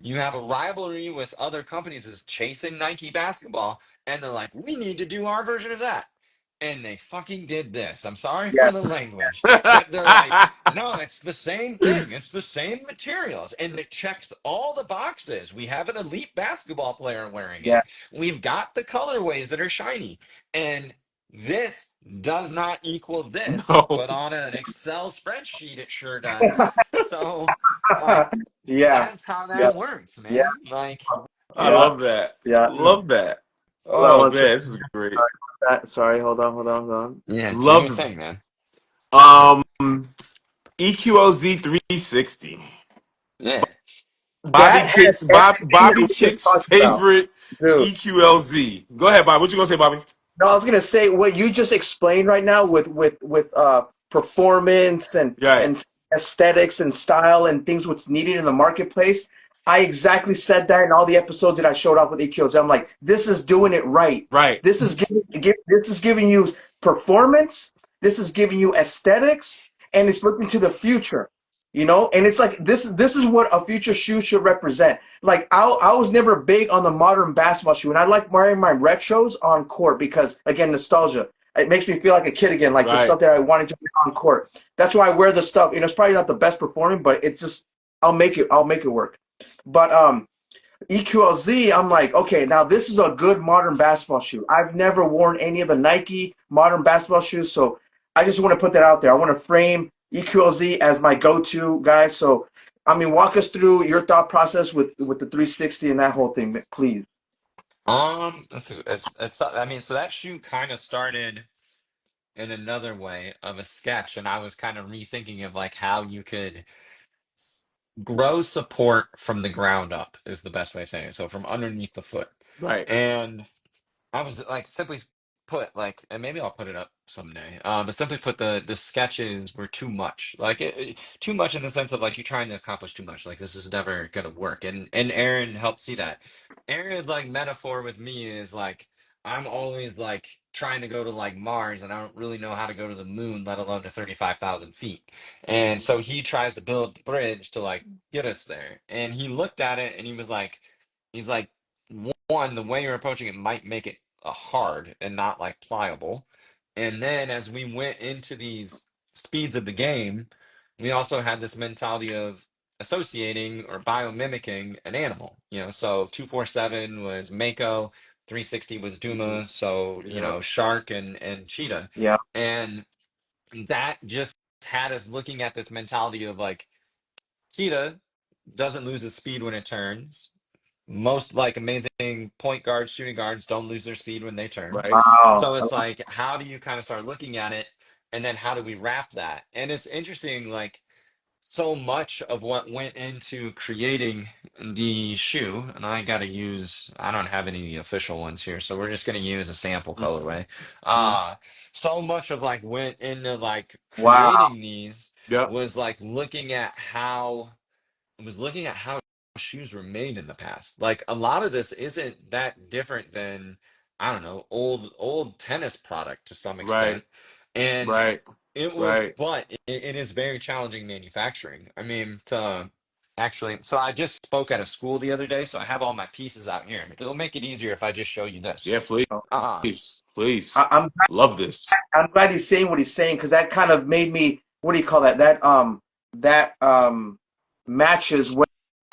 you have a rivalry with other companies is chasing Nike basketball, and they're like, we need to do our version of that. and they fucking did this. I'm sorry Yeah. for the language, but they're like, no, it's the same thing. It's the same materials, and it checks all the boxes. We have an elite basketball player wearing Yeah. it. We've got the colorways that are shiny, and this does not equal this, No. but on an Excel spreadsheet, it sure does. So, like, Yeah. that's how Yeah. that works, Yeah. man. Like, I Yeah. love that. Yeah. Love that. Hold on Oh one man, second. this is great. Sorry. Hold on. Hold on. Hold on. yeah, do your Love thing, man. um EQLZ 360. Yeah. Bobby That has Kicks, everything that Bobby we just Kicks' talked about, favorite dude. EQLZ. Go ahead, Bobby. What you gonna say, Bobby? No, I was gonna say what you just explained right now with performance Right, and aesthetics and style and things what's needed in the marketplace. I exactly said that in all the episodes that I showed off with EQs. I'm like, this is doing it right. right, This is giving you performance. This is giving you aesthetics, and it's looking to the future. And it's like this is what a future shoe should represent. Like I was never big on the modern basketball shoe, and I like wearing my retros on court because again, nostalgia. It makes me feel like a kid again, like the right. stuff that I wanted to wear on court. That's why I wear the stuff. It's probably not the best performing, but it's just I'll make it work. But EQLZ, I'm like, okay, now this is a good modern basketball shoe. I've never worn any of the Nike modern basketball shoes, so I just want to put that out there. I want to frame EQLZ as my go-to guy. So, I mean, walk us through your thought process with the 360 and that whole thing, please. I mean, so that shoot kind of started in another way of a sketch, and I was kind of rethinking of like how you could grow support from the ground up is the best way of saying it. So from underneath the foot. Right. And I was like simply put like, and maybe I'll put it up someday. But simply put, the sketches were too much. Like too much in the sense of like you're trying to accomplish too much. Like this is never gonna work. And Aaron helped see that. Aaron's like metaphor with me is like I'm always like trying to go to like Mars and I don't really know how to go to the moon, let alone to 35,000 feet. And so he tries to build the bridge to like get us there. And he looked at it and he was like, he's like, one, the way you're approaching it might make it hard and not like pliable. And then as we went into these speeds of the game, we also had this mentality of associating or biomimicking an animal. So 247 was Mako, 360 was Duma, so Yep. shark and cheetah. Yeah. And that just had us looking at this mentality of like cheetah doesn't lose its speed when it turns. Most like amazing point guards, shooting guards don't lose their speed when they turn. Right. Wow. So it's like, how do you kind of start looking at it? And then how do we wrap that? And it's interesting, like, so much of what went into creating the shoe, and I don't have any official ones here, so we're just going to use a sample colorway. Mhm. Uh, so much of like went into like Wow. creating these Yep. was like looking at how shoes were made in the past. Like a lot of this isn't that different than I don't know, old tennis product to some Right. extent. And Right. Right. it is very challenging manufacturing. I mean, to actually, so I just spoke at a school the other day, so I have all my pieces out here. It'll make it easier if I just show you this. Yeah, please. Uh, Please. I, I'm Love this. I'm glad he's saying what he's saying because that kind of made me, what do you call that? That matches what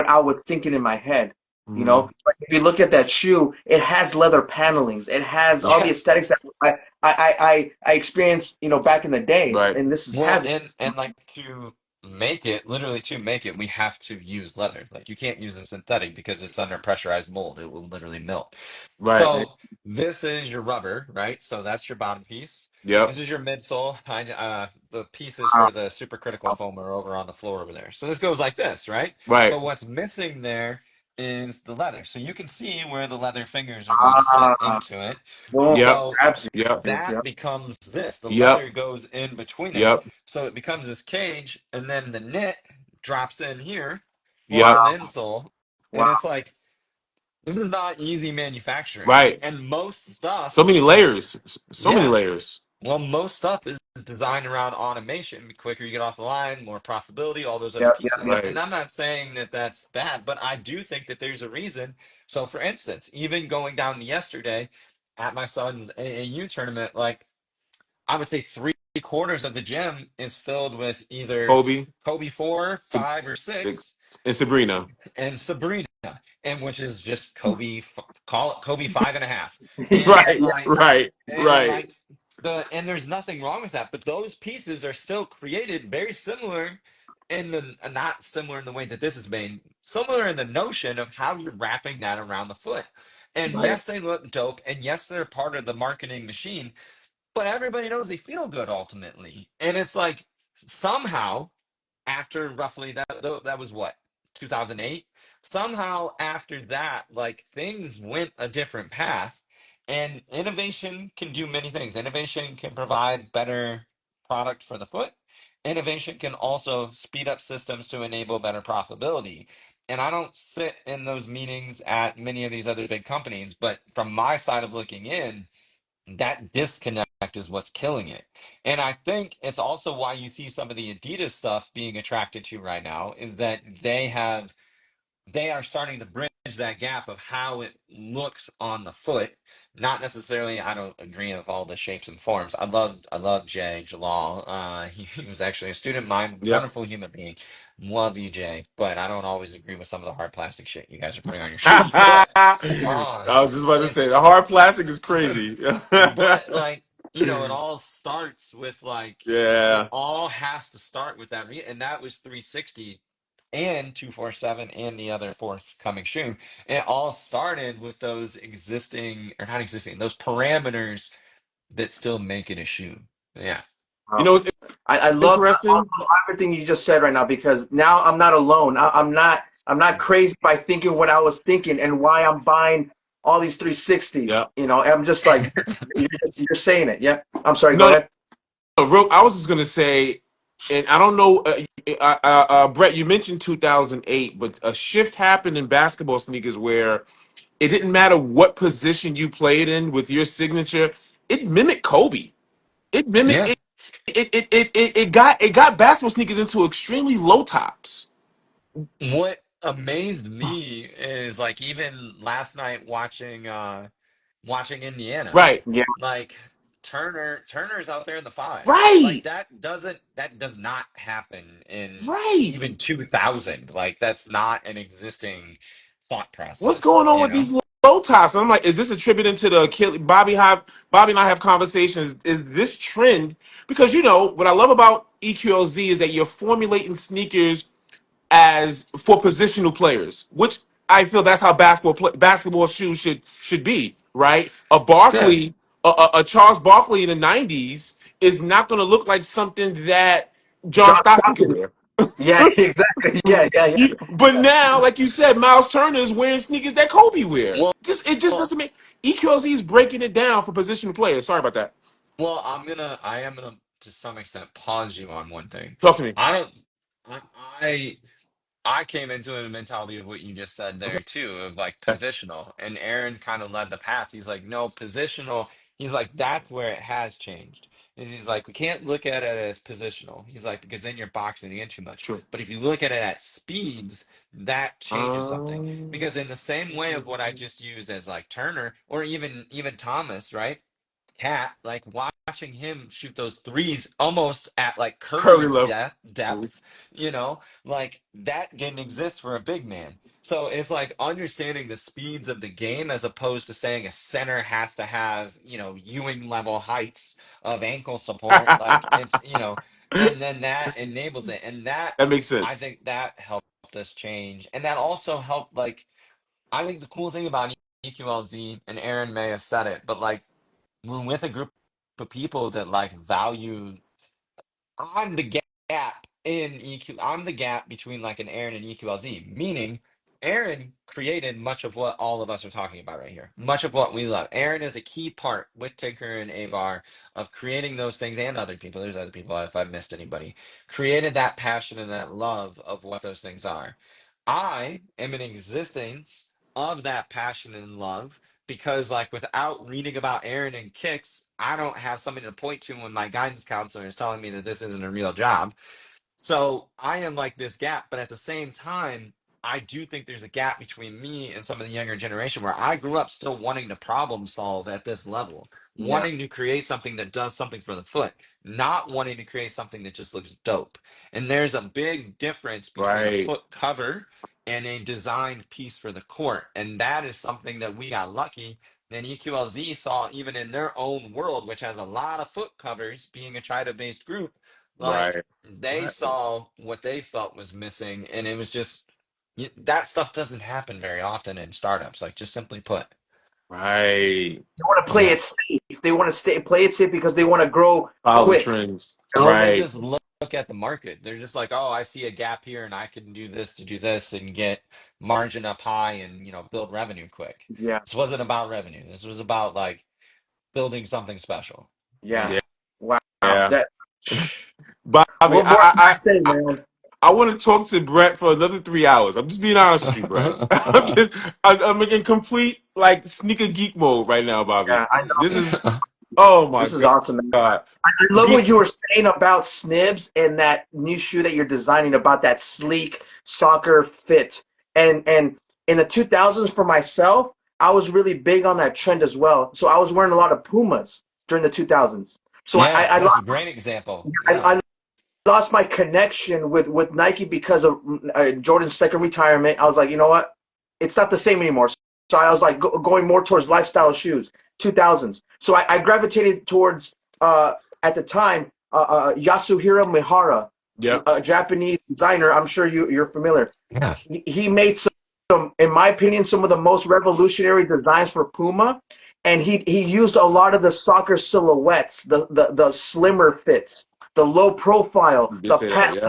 I was thinking in my head. Hmm. Like if you look at that shoe, it has leather panelings. It has all the yeah. aesthetics that I experienced, back in the day, Right. and this is Well, having. and like literally to make it, we have to use leather. Like you can't use a synthetic because it's under pressurized mold. It will literally melt. Right. Right. So this is your rubber, right? So that's your bottom piece. Yep. This is your midsole. The pieces for the supercritical foam are over on the floor over there. So this goes like this, right? Right. But what's missing there is the leather. So you can see where the leather fingers are going to sit Ah, into it. boom, Yep. So grabs Yep. you. that Yeah. becomes this. The Yep. leather goes in between it. Yep. So it becomes this cage, and then the knit drops in here, forms Yep. an Wow. insole. And Wow. it's like, this is not easy manufacturing. Right. And most stuff, So many like, layers. So many yeah, layers. well, most stuff is designed around automation. The quicker you get off the line, more profitability, all those other Yeah. Yeah. Yeah. pieces. And Right. I'm not saying that that's bad, but I do think that there's a reason. So, for instance, even going down to yesterday at my son's AAU tournament, like, I would say three-quarters of the gym is filled with either Kobe, Kobe 4, Sa- 5, or Six, 6, and Sabrina. and Sabrina, and which is just call it Kobe 5.5. And Right, like right, and right, like and there's nothing wrong with that, but those pieces are still created very similar in the not similar in the way that this is made, similar in the notion of how you're wrapping that around the foot. And Right. yes, they look dope, and yes, they're part of the marketing machine, but everybody knows they feel good ultimately. And it's like somehow after roughly that was what, 2008, somehow after that, like, things went a different path. And innovation can do many things. Innovation can provide better product for the foot. Innovation can also speed up systems to enable better profitability. And I don't sit in those meetings at many of these other big companies, but from my side of looking in, that disconnect is what's killing it. And I think it's also why you see some of the Adidas stuff being attracted to right now, is that they are starting to bridge that gap of how it looks on the foot. Not necessarily, I don't agree with all the shapes and forms. I love Jay Jalal. He was actually a student of mine, yep. wonderful human being. Love you, Jay. But I don't always agree with some of the hard plastic shit you guys are putting on your shoes. But I was just about to say it's the hard plastic is crazy. but like, it all starts with like, it Yeah. all has to start with that and that was 360 and 247 and the other forthcoming shoe. It all started with those existing, or not existing, those parameters that still make it a shoe. Yeah. You Wow. know, it's I love interesting. everything you just said right now because now I'm not alone. I'm not crazy by thinking what I was thinking and why I'm buying all these 360s. Yeah. I'm just like you're saying it. Yeah. I'm sorry. Go No, ahead. no, I was just gonna say, and I don't know, Brett. You mentioned 2008, but a shift happened in basketball sneakers where it didn't matter what position you played in with your signature. It mimicked Kobe. It mimicked Yeah. it. It got basketball sneakers into extremely low tops. What amazed me is like even last night watching Indiana, Right. Yeah. like Turner's out there in the five. Like Right. that does not happen in Right. even 2000. Like that's not an existing thought What's process, going on with these low tops? And I'm like, is this attributed to the Bobby and I have conversations? Is this trend? Because what I love about EQLZ is that you're formulating sneakers as for positional players, which I feel that's how basketball shoes should be, right? Yeah. A Charles Barkley in the '90s is not going to look like something that John John Stockton could Stockton. wear. Yeah. Exactly. Yeah. Yeah. Yeah. But now, like you said, Miles Turner is wearing sneakers that Kobe wear. Well, It just doesn't make EQLZ is breaking it down for positional players. Sorry about that. I am gonna to some extent pause you on one thing. Talk to me. I don't. I I came into a mentality of what you just said Okay. there too, of like positional. And Aaron kind of led the path. He's like, no, positional. He's like, that's where it has changed. He's like, we can't look at it as positional. He's like, because then you're boxing in too much. True. But if you look at it at speeds, that changes something. Um, Because in the same way of what I just used as like Turner or even Thomas, right? Cat, like watching him shoot those threes almost at like Curry Curry level. depth, like that didn't exist for a big man. So it's like understanding the speeds of the game as opposed to saying a center has to have, Ewing level heights of ankle support. Like and then that enables it. And that, That makes I sense. think that helped us change. And that also helped, like, I think the cool thing about EQLZ, and Aaron may have said it, but like, we're with a group of people that like value. I'm the gap in EQ. I'm the gap between like an Aaron and EQLZ, meaning Aaron created much of what all of us are talking about right here. Much of what we love. Aaron is a key part with Tinker and Avar of creating those things, and other people. There's other people if I've missed anybody. Created that passion and that love of what those things are. I am an existence of that passion and love because, like, without reading about Aaron and Kicks, I don't have something to point to when my guidance counselor is telling me that this isn't a real job. So I am like this gap, but at the same time, I do think there's a gap between me and some of the younger generation where I grew up still wanting to problem solve at this level, Yeah. wanting to create something that does something for the foot, not wanting to create something that just looks dope. And there's a big difference between a Right. foot cover and a designed piece for the court. And that is something that we got lucky. Then EQLZ saw even in their own world, which has a lot of foot covers, being a China-based group, like Right. they Right. saw what they felt was missing, and it was just that stuff doesn't happen very often in startups. Like just simply put, Right. They want to play yeah. it safe. They want to play it safe because they want to grow Follow the quick. trends. You know? Or they Right. just look at the market. They're just like, oh, I see a gap here, and I can do this to do this and get margin up high and build revenue quick. Yeah. This wasn't about revenue. This was about like building something special. Yeah. Yeah. Yeah. Wow. Yeah. That. Bobby, What more can I say, man? I want to talk to Brett for another 3 hours. I'm just being honest with you, Brett. I'm in complete like sneaker geek mode right now, Bobby. Yeah, I know. This is, oh my This is awesome, man. God. I love Be- what you were saying about Snibs and that new shoe that you're designing about that sleek soccer fit. And in the 2000s for myself, I was really big on that trend as well. So I was wearing a lot of Pumas during the 2000s. So Yeah, that's a great example. Yeah. I lost my connection with Nike because of Jordan's second retirement. I was like, you know what? It's not the same anymore. So I was like going more towards lifestyle shoes, 2000s. So I gravitated towards at the time Yasuhiro Mihara, yep. a Japanese designer. I'm sure you're familiar. Yeah. He made some, in my opinion, some of the most revolutionary designs for Puma, and he used a lot of the soccer silhouettes, the slimmer fits, the low profile, You did say that. Yeah.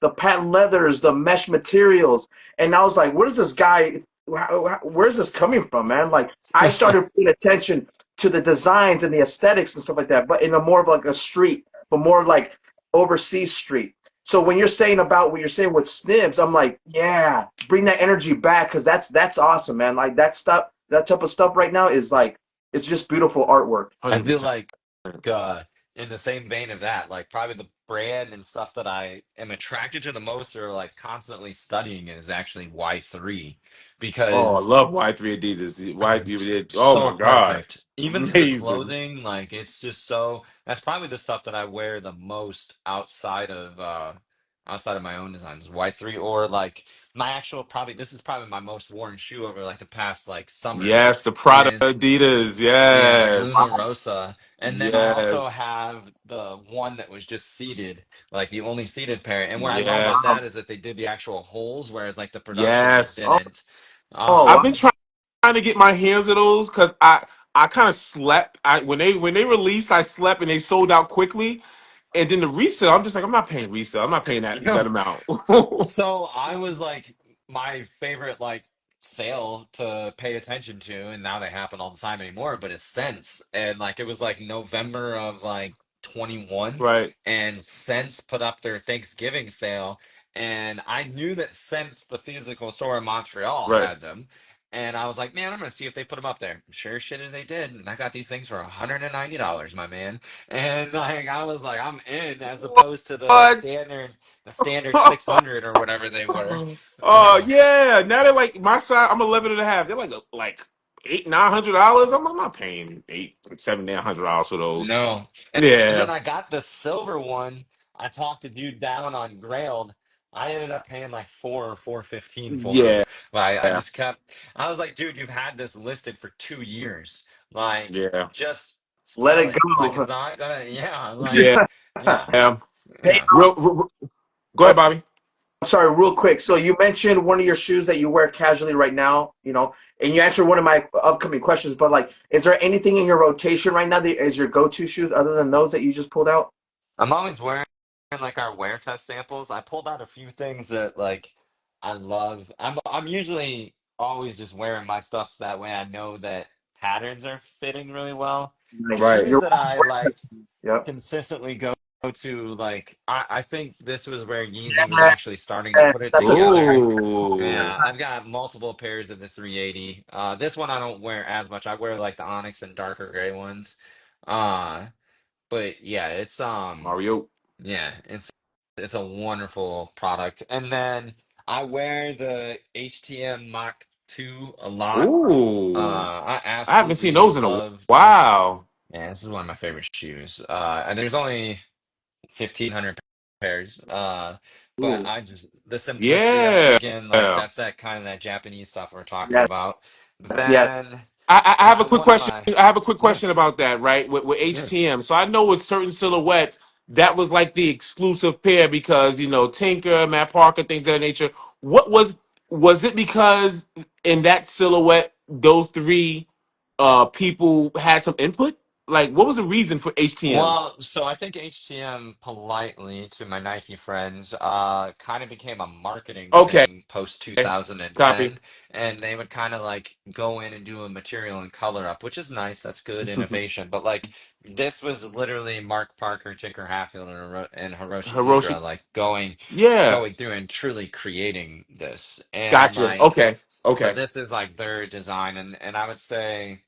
the patent leathers, the mesh materials. And I was like, where's this guy? Where's this coming from, man? Like, I started paying attention to the designs and the aesthetics and stuff like that, but in a more of like a street, but more like overseas street. So when you're saying about what you're saying with Snibs, I'm like, yeah, bring that energy back because that's awesome, man. Like that stuff, that type of stuff right now is like, it's just beautiful artwork. I feel 100%. like uh in the same vein of that, like probably the brand and stuff that I am attracted to the most or like constantly studying is actually Y3 Oh, I because love Y3 Adidas. it's Oh so my God. perfect. Even to the Amazing. clothing, like it's just so that's probably the stuff that I wear the most outside of my own designs, Y3 or like my actual probably this is probably my most worn shoe over like the past like summers Yes, the Prada is Adidas. yeah, the Yes. Luna Rosa. And then I also Yes. have the one that was just seated, like the only seated pair. And what I love about Yes. that is that they did the actual holes, whereas like the production they Yes. Oh, didn't. oh I've wow. been trying to get my hands of those because I kind of slept. When they released, I slept and they sold out quickly. And then the resale, I'm just like, I'm not paying resale. I'm not paying that amount. So I was like my favorite like sale to pay attention to, and now they happen all the time anymore, but it's Sense. And like it was like November of like 21, Right. and Sense put up their Thanksgiving sale, and I knew that Sense, the physical store in Montreal, Right. had them. And I was like, man, I'm gonna see if they put them up there. Sure shit as they did, and I got these things for $190, my man. And like I was like, I'm in as opposed to What? the standard 600 or whatever they were. Oh Yeah. yeah. Now they're like my size. I'm 11 and a half. They're like $800-900. I'm not paying $700-900 for those. No. And then Yeah. I got the silver one. I talked a dude down on Grailed. I ended up paying like 4 or 415 for him. Yeah. But I just kept I was like, dude, you've had this listed for 2 years. Like, Yeah. just Let sell it it. Like it's go. not gonna yeah, like Yeah. yeah. Yeah. Hey, Yeah. Go ahead, Bobby. I'm sorry, real quick. So you mentioned one of your shoes that you wear casually right now, and you answered one of my upcoming questions, but like, is there anything in your rotation right now that is your go-to shoes other than those that you just pulled out? I'm always wearing like our wear test samples. I pulled out a few things that like I love. I'm usually always just wearing my stuff so that way I know that patterns are fitting really well. The Nice. Right. shoes You're that I like Yep. consistently go to like I think this was where Yeezy was actually starting to put it That's a together. Ooh. Yeah, I've got multiple pairs of the 380. This one I don't wear as much. I wear like the Onyx and darker gray ones. Uh, but yeah, it's Mario. yeah, it's a wonderful product. And then I wear the HTM Mach 2 a lot. Ooh, I I haven't seen absolutely those in a love. while. Man, this is one of my favorite shoes. And there's only 1,500 pairs. But Ooh, I just the simplicity of it Yeah. again, like that's that kind of that Japanese stuff we're talking yes, about. yes. Then I have a quick one of question. my I have a quick yeah question about that, right? With yeah. HTM. So I know with certain silhouettes, that was like the exclusive pair because, Tinker, Matt Parker, things of that nature. What was it because in that silhouette, those three people had some input? Like, what was the reason for HTM? Well, so I think HTM politely to my Nike friends kind of became a marketing Okay, thing post copy. 2010, and they would kind of like go in and do a material and color up, which is nice. That's good innovation. But like this was literally Mark Parker, Tinker Hatfield, and Hiroshi Hiroshi. Fujiwara like going Yeah, going through and truly creating this. And gotcha. like Okay, so okay. this is like their design, and I would say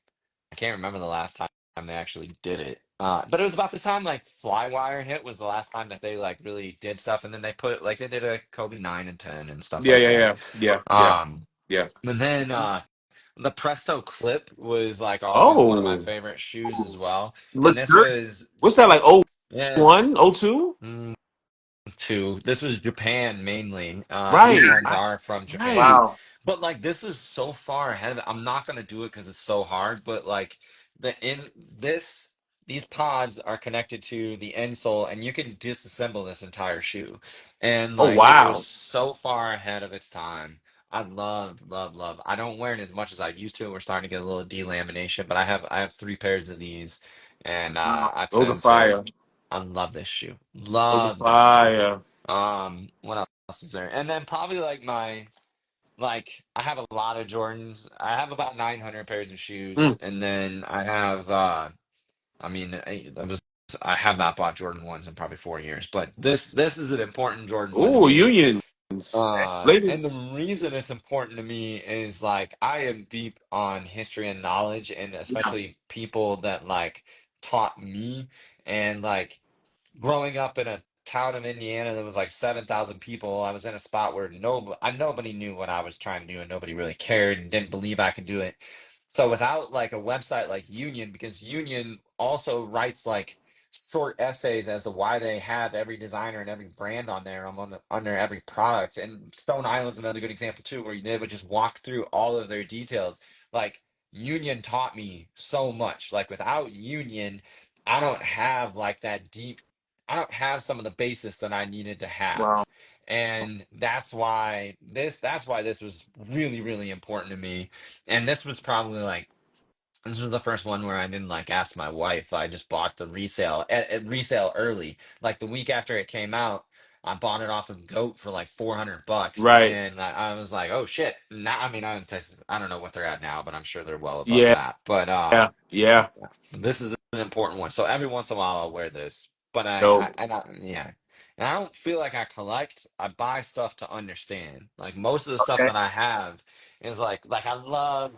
I can't remember the last time they actually did it. But it was about the time like Flywire hit was the last time that they like really did stuff, and then they put like they did a Kobe 9 and 10 and stuff Yeah, like yeah, that. yeah, yeah, yeah, Um, yeah. but then the Presto Clip was like always one of my Oh, favorite shoes as well, and this Luxurious. was what's that like? Oh, yeah. 01, 02? mm, to this was Japan mainly. These Right, ones are from Japan. right. Wow. But like this is so far ahead of it. I'm not gonna do it because it's so hard, but like the in this these pods are connected to the insole and you can disassemble this entire shoe. And Oh, like it was wow. so far ahead of its time. I love, love, love. I don't wear it as much as I used to. We're starting to get a little delamination, but I have three pairs of these and Wow. I Those are tend to fire. I love this shoe. Those are Love this shoe. fire. What else is there? And then probably like my like I have a lot of Jordans. I have about 900 pairs of shoes, Mm. and then I have I mean I have not bought Jordan 1s in probably 4 years, but this is an important Jordan 1 to Oh, me. unions. And Ladies. the reason it's important to me is like I am deep on history and knowledge, and Yeah. especially people that like taught me and like growing up in a town of Indiana that was like 7,000 people, I was in a spot where nobody knew what I was trying to do and nobody really cared and didn't believe I could do it. So without like a website like Union, because Union also writes like short essays as to why they have every designer and every brand on there under every product. And Stone Island's another good example too, where they would just walk through all of their details. Like Union taught me so much. Like without Union, I don't have like that deep I don't have some of the basis that I needed to have. Wow. And that's why this was really, really important to me. And this was probably like this was the first one where I didn't like ask my wife. I just bought the resale at resale early. Like the week after it came out, I bought it off of Goat for like 400 bucks. Right. And I was like, oh shit. Now, I mean, I don't know what they're at now, but I'm sure they're well above Yeah, that. But yeah. this is an important one. So every once in a while I'll wear this. But No. yeah. And I don't feel like I collect. I buy stuff to understand. Like most of the stuff Okay. that I have is like I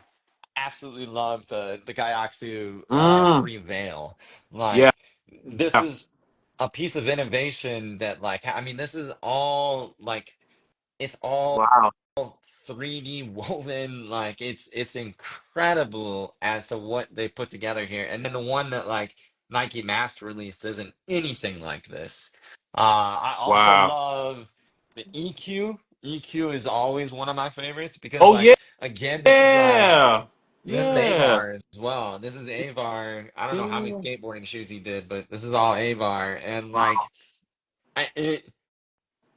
absolutely love the Gaiaxu Mm. Prevail. Yeah. Like this is a piece of innovation that like I mean this is all like it's all Wow. 3D woven, like it's incredible as to what they put together here. And then the one that like Nike mass released isn't anything like this. I also Wow. love the EQ. EQ is always one of my favorites because Oh, like yeah. again, Yeah. this is Yeah. Avar as well. This is Avar. I don't know how many Yeah. skateboarding shoes he did, but this is all Avar. And like Wow. it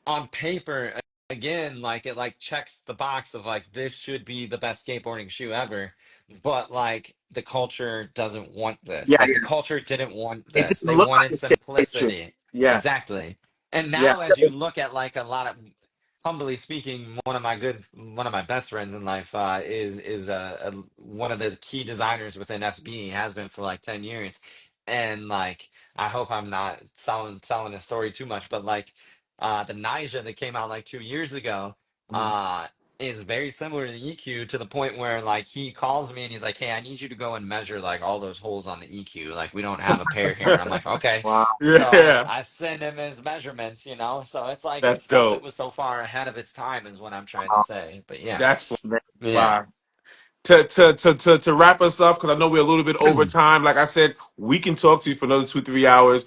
on paper again like it like checks the box of like this should be the best skateboarding shoe ever, but like the culture doesn't want this. Yeah, Like the yeah. culture didn't want It this. didn't They look wanted like a skate shoe. simplicity. Yeah. Exactly. And Yeah. now as you look at like a lot of humbly speaking, one of my best friends in life is one of the key designers within SB, has been for like 10 years. And like I hope I'm not selling a story too much, but like the Nyjah that came out like 2 years ago, Mhm. uh, is very similar to the EQ to the point where like he calls me and he's like, "Hey, I need you to go and measure like all those holes on the EQ. Like we don't have a pair here." And I'm like, "Okay." Wow. So I Yeah, I send him his measurements, you know. So it's like that's stuff that dope. was so far ahead of its time is what I'm trying to Wow. say. But yeah, That's Man. yeah. fly. To wrap us up, because I know we're a little bit over time. Like I said, we can talk to you for another 2 3 hours.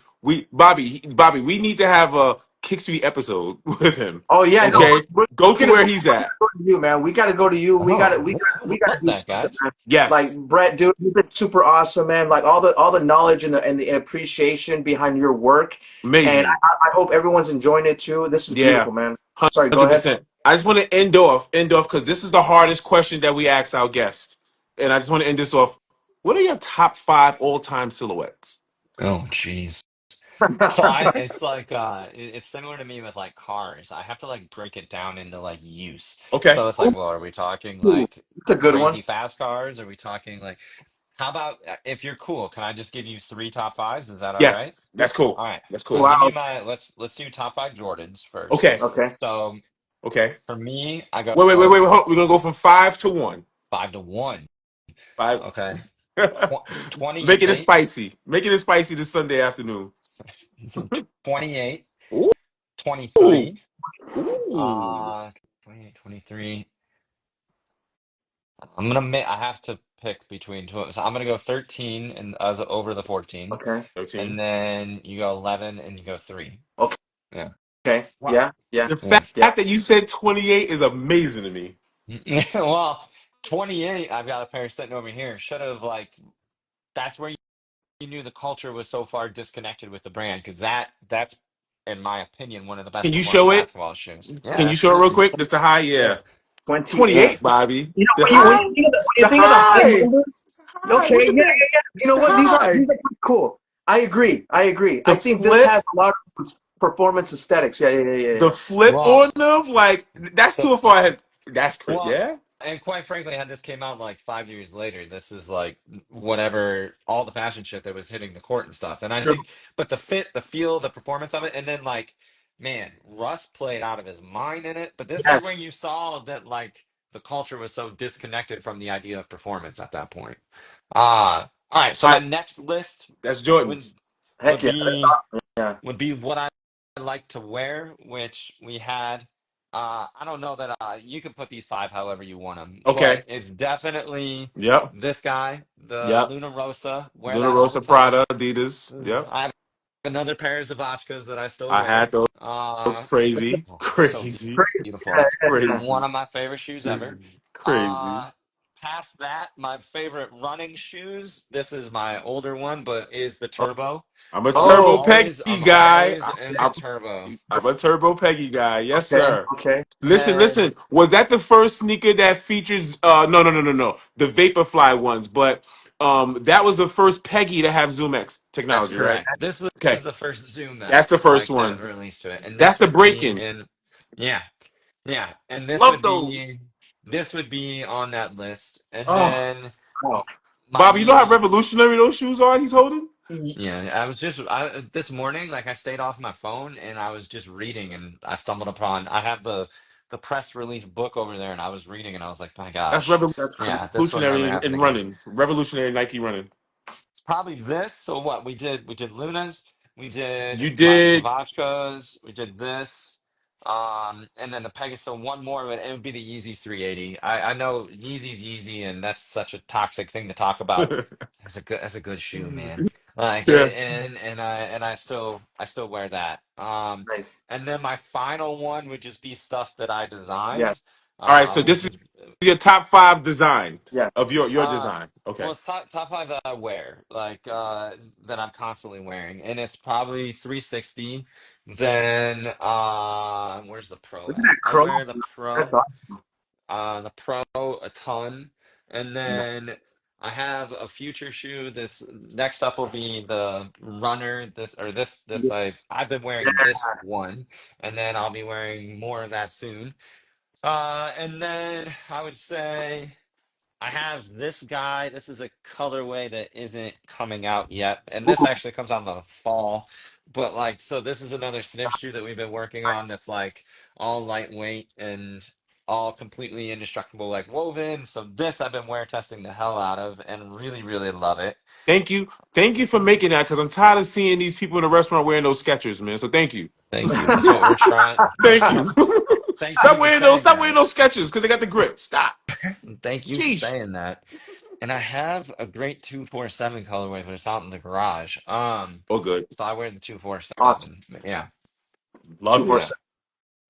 Bobby, we need to have a Kickstreet episode with him. Oh yeah, no, Oh, Okay, we're go to gonna where go, he's at. to you, man. We gotta go to you. oh, yeah, I We would gotta love do that, something, guys. man. Like Yes, Brett, dude, you've been super awesome, man. Like all the knowledge and the appreciation behind your work, and amazing. I hope everyone's enjoying it too. This is Yeah, beautiful, man. Sorry, go ahead. 100%. I just want to end off because this is the hardest question that we ask our guests, and I just want to end this off. What are your top five all time silhouettes? Oh, jeez. So it's like it's similar to me with like cars. I have to like break it down into like use. Okay. So it's like, well, are we talking Ooh, like it's a good one. crazy fast cars? Are we talking like how about if you're cool, can I just give you three top fives? Is that all right? Yes, that's cool. All right. That's I'll cool. give you Wow. my let's do top five Jordans first. Okay. Okay. So Okay. for me, I Wait, wait, wait, go wait. Hold. We're gonna go from 5 to 1. 5 to 1. Five. Okay. Making it 28. spicy. Making it spicy this Sunday afternoon. So 28, Ooh. 23, Ooh. 28, 23. I have to pick between two. So I'm gonna go 13 and as over the 14, Okay. and 13. then you go 11 and you go 3. Okay. Yeah, Okay. Wow. Yeah. Yeah. The yeah. fact Yeah. that you said 28 is amazing to me. Well, 28. I've got a pair sitting over here. Should have like that's where you knew the culture was so far disconnected with the brand because that's in my opinion one of the best Can you performing show it? basketball shoes. Yeah, Can you show it real absolutely. quick? Just the high, Yeah, yeah. 28. yeah. 28, Bobby. You know, The when high, you the think of the high high, numbers, high. okay, What yeah, you think? yeah, yeah. You know The what? high, These are pretty cool. I agree. I agree. the I think this flip, has a lot of performance aesthetics. Yeah, yeah, yeah, yeah, the yeah. flip Well, on them, like that's the too far ahead. That's crazy. well, Yeah. and quite frankly, had this came out like 5 years later, this is like whatever all the fashion shit that was hitting the court and stuff. And I True. think, but the fit, the feel, the performance of it, and then like, man, Russ played out of his mind in it. But this was where Yes. you saw that like the culture was so disconnected from the idea of performance at that point. All right. So All my right, next list that's would Jordan's. Heck would yeah. That's be awesome. Yeah. what I like to wear, which we had. I don't know that you can put these five however you want them, Okay. but it's definitely Yep. this guy, the Yep. Luna Rosa. Wear Luna that all the Rosa time. Prada, Adidas. Yep. I have another pair of Zavachkas that I still I had wear. those. Crazy. Oh, so Crazy. Pretty, beautiful. yeah. One Crazy. of my favorite shoes ever. Crazy. Uh, Past that, my favorite running shoes. This is my older one, but is the Turbo. I'm a So I'm Turbo Oh, Peggy always I'm guy. always in the yeah. Turbo. I'm a Turbo Peggy guy. Yes, Okay. sir. Okay. Listen, And listen. Was that the first sneaker that features? No, no, no, no, no. The Vaporfly ones, but that was the first Peggy to have Zoom X that's technology, right? correct. This was Okay, the first Zoom that's the X first like that was one. released to it, and That's this the would be break-in. in, yeah, yeah, and Love those. this would be on that list, and Oh, then wow. my Bobby, you know how Yeezy. revolutionary those shoes are? He's holding. Yeah, this morning, like I stayed off my phone and I was just reading and I stumbled upon I have the press release book over there and I was reading and I was like, my That's gosh, That's cool. yeah, this will never revolutionary happen in again. running. Revolutionary Nike running. It's probably this. So what we did Lunas, we did You my did. Savachkas, we did this, and then the Pegasus. So one more, but it would be the Yeezy 380. I know Yeezy's Yeezy, and that's such a toxic thing to talk about. That's a good shoe, man. Like Yeah. and I still wear that. Nice. And then my final one would just be stuff that I Yeah. designed, All right. So this which is is your top five design Yeah. of your uh, design. Okay. well, top five that I wear, like that I'm constantly wearing, and it's probably 360. Then where's the Pro Look at at? that I chrome. wear That's awesome. The Pro a ton, and Yeah. then I have a future shoe that's next up will be the Runner. This Yeah. I've been wearing this one, and then I'll be wearing more of that soon. And then I would say. I have this guy. This is a colorway that isn't coming out yet, and this Ooh, actually comes out in the fall. But like, so this is another sniff shoe that we've been working on. nice. That's like all lightweight and all completely indestructible, like woven. So this I've been wear testing the hell out of and really, really love it. Thank you for making that because I'm tired of seeing these people in the restaurant wearing those Skechers, man. So thank you. Thank you. That's what we're trying. Thank you. Thank you for saying Stop wearing that. those Skechers because they got the grip. Stop. Thank you for Sheesh. saying that. And I have a great 247 colorway, but it's out in the garage. Oh, good. So I wear the Awesome. 247. Yeah. Love it. 247.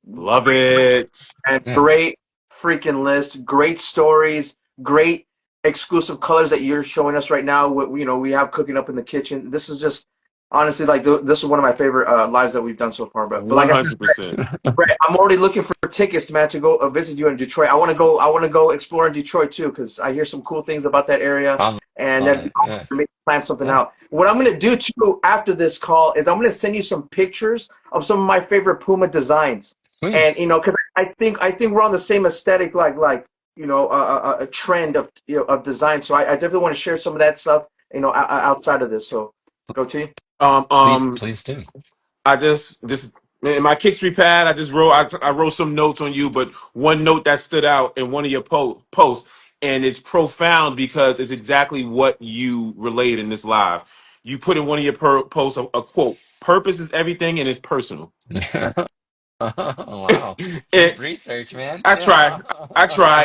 Love it. And Yeah. great freaking list, great stories, great exclusive colors that you're showing us right now. What we have cooking up in the kitchen. This is just honestly like this is one of my favorite lives that we've done so far. But like I said, 100%. Brett, I'm already looking for tickets, man, to go visit you in Detroit. I want to go. I want to go explore in Detroit too because I hear some cool things about that area. I And love then it. Yeah. maybe plan something Yeah. out. What I'm gonna do too after this call is I'm gonna send you some pictures of some of my favorite Puma designs. And Please. because I think we're on the same aesthetic, like a trend of of design. So I definitely want to share some of that stuff, outside of this. So go to you. Um, Please, um, please do. I just in my Kickstory pad, I wrote some notes on you, but one note that stood out in one of your posts, and it's profound because it's exactly what you relayed in this live. You put in one of your posts a quote: "Purpose is everything, and it's personal." Wow. And Deep research, man. I Yeah. try. I try.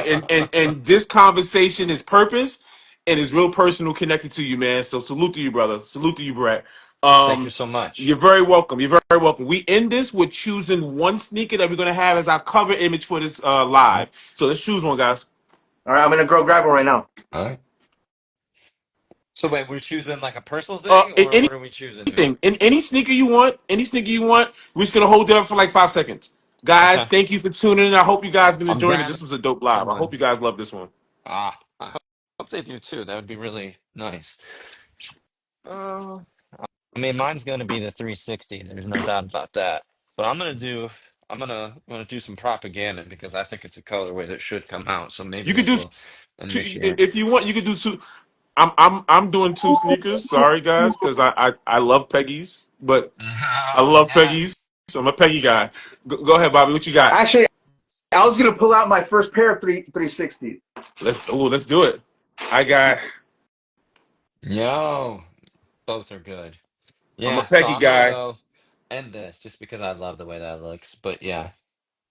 And this conversation is purpose and is real personal connected to you, man. So salute to you, brother. Salute to you, Brett. Thank you Um, so much. you're very welcome. You're very welcome. We end this with choosing one sneaker that we're gonna have as our cover image for this live. So let's choose one, guys. All right, I'm gonna go grab one right now. All right. So wait, we're choosing like a personal thing, or what are we choosing here? Anything, in any sneaker you want, any sneaker you want. We're just gonna hold it up for like 5 seconds. Guys, Okay. thank you for tuning in. I hope you guys been I'm enjoying it. grabbing This was a dope live. I one. hope you guys love this one. I hope they do too. That would be really nice. Uh, I mean, mine's going to be the 360. There's no doubt about that. But I'm gonna do some propaganda because I think it's a colorway that should come out. So maybe You could this do will initiate. if you want. You could do two. I'm doing two sneakers. Sorry guys, because I love Peggy's, but I Oh love Peggy's. yes. So I'm a Peggy guy. Go ahead, Bobby. What you got? Actually, I was gonna pull out my first pair of 360s. Let's do it. I got. Yo, both are good. I'm a Yeah. So Peggy I'm gonna guy. go end this just because I love the way that looks. But yeah,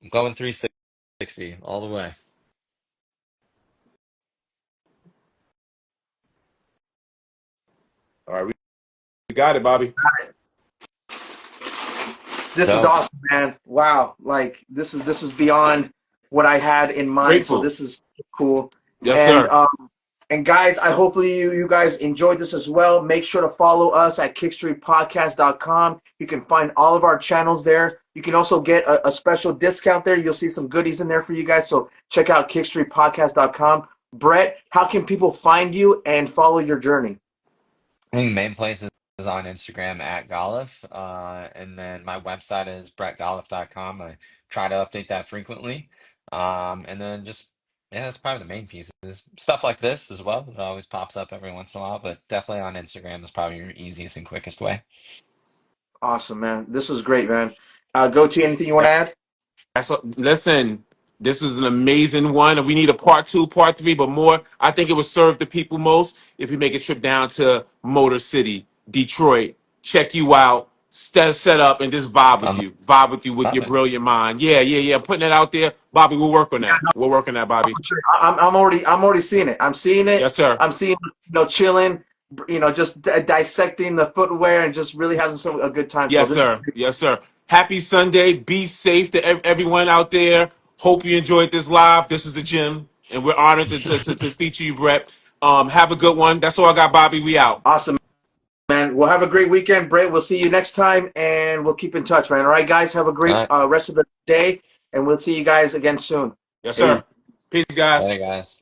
I'm going 360 all the way. All right, we got it, Bobby. This is Dope. awesome, man. Wow, like this is beyond what I had in mind. So Grateful. this is cool. Yes, And sir. guys, I hopefully you guys enjoyed this as well. Make sure to follow us at kickstreetpodcast.com. You can find all of our channels there. You can also get a special discount there. You'll see some goodies in there for you guys. So check out kickstreetpodcast.com. Brett, how can people find you and follow your journey? I think the main place is on Instagram at Golliff. And then my website is brettgolliff.com. I try to update that frequently. And then just, yeah, that's probably the main pieces. Stuff like this as well. It always pops up every once in a while, but definitely on Instagram is probably your easiest and quickest way. Awesome, man. This was great, man. Go to anything you want to add? Listen, this is an amazing one. We need a part two, part three, but more. I think it would serve the people most if we make a trip down to Motor City, Detroit, check you out, set up, and just I vibe with you with love your it. brilliant mind. Yeah, yeah, yeah. I'm putting it out there, Bobby. We'll work on that. We'll work on that, Bobby. Sure. I'm already seeing it. I'm seeing it. Yes, sir. I'm seeing chilling, just dissecting the footwear and just really having a good time. So Yes, this is sir. Yes, sir. Happy Sunday. Be safe to everyone out there. Hope you enjoyed this live. This was the gym, and we're honored to feature you, Brett. Have a good one. That's all I got, Bobby. We out. awesome, man. We'll have a great weekend, Brett. We'll see you next time, and we'll keep in touch, man. All right, guys. Have a All great right. rest of the day, and we'll see you guys again soon. Yes, Peace. sir. Peace, guys. Later, guys.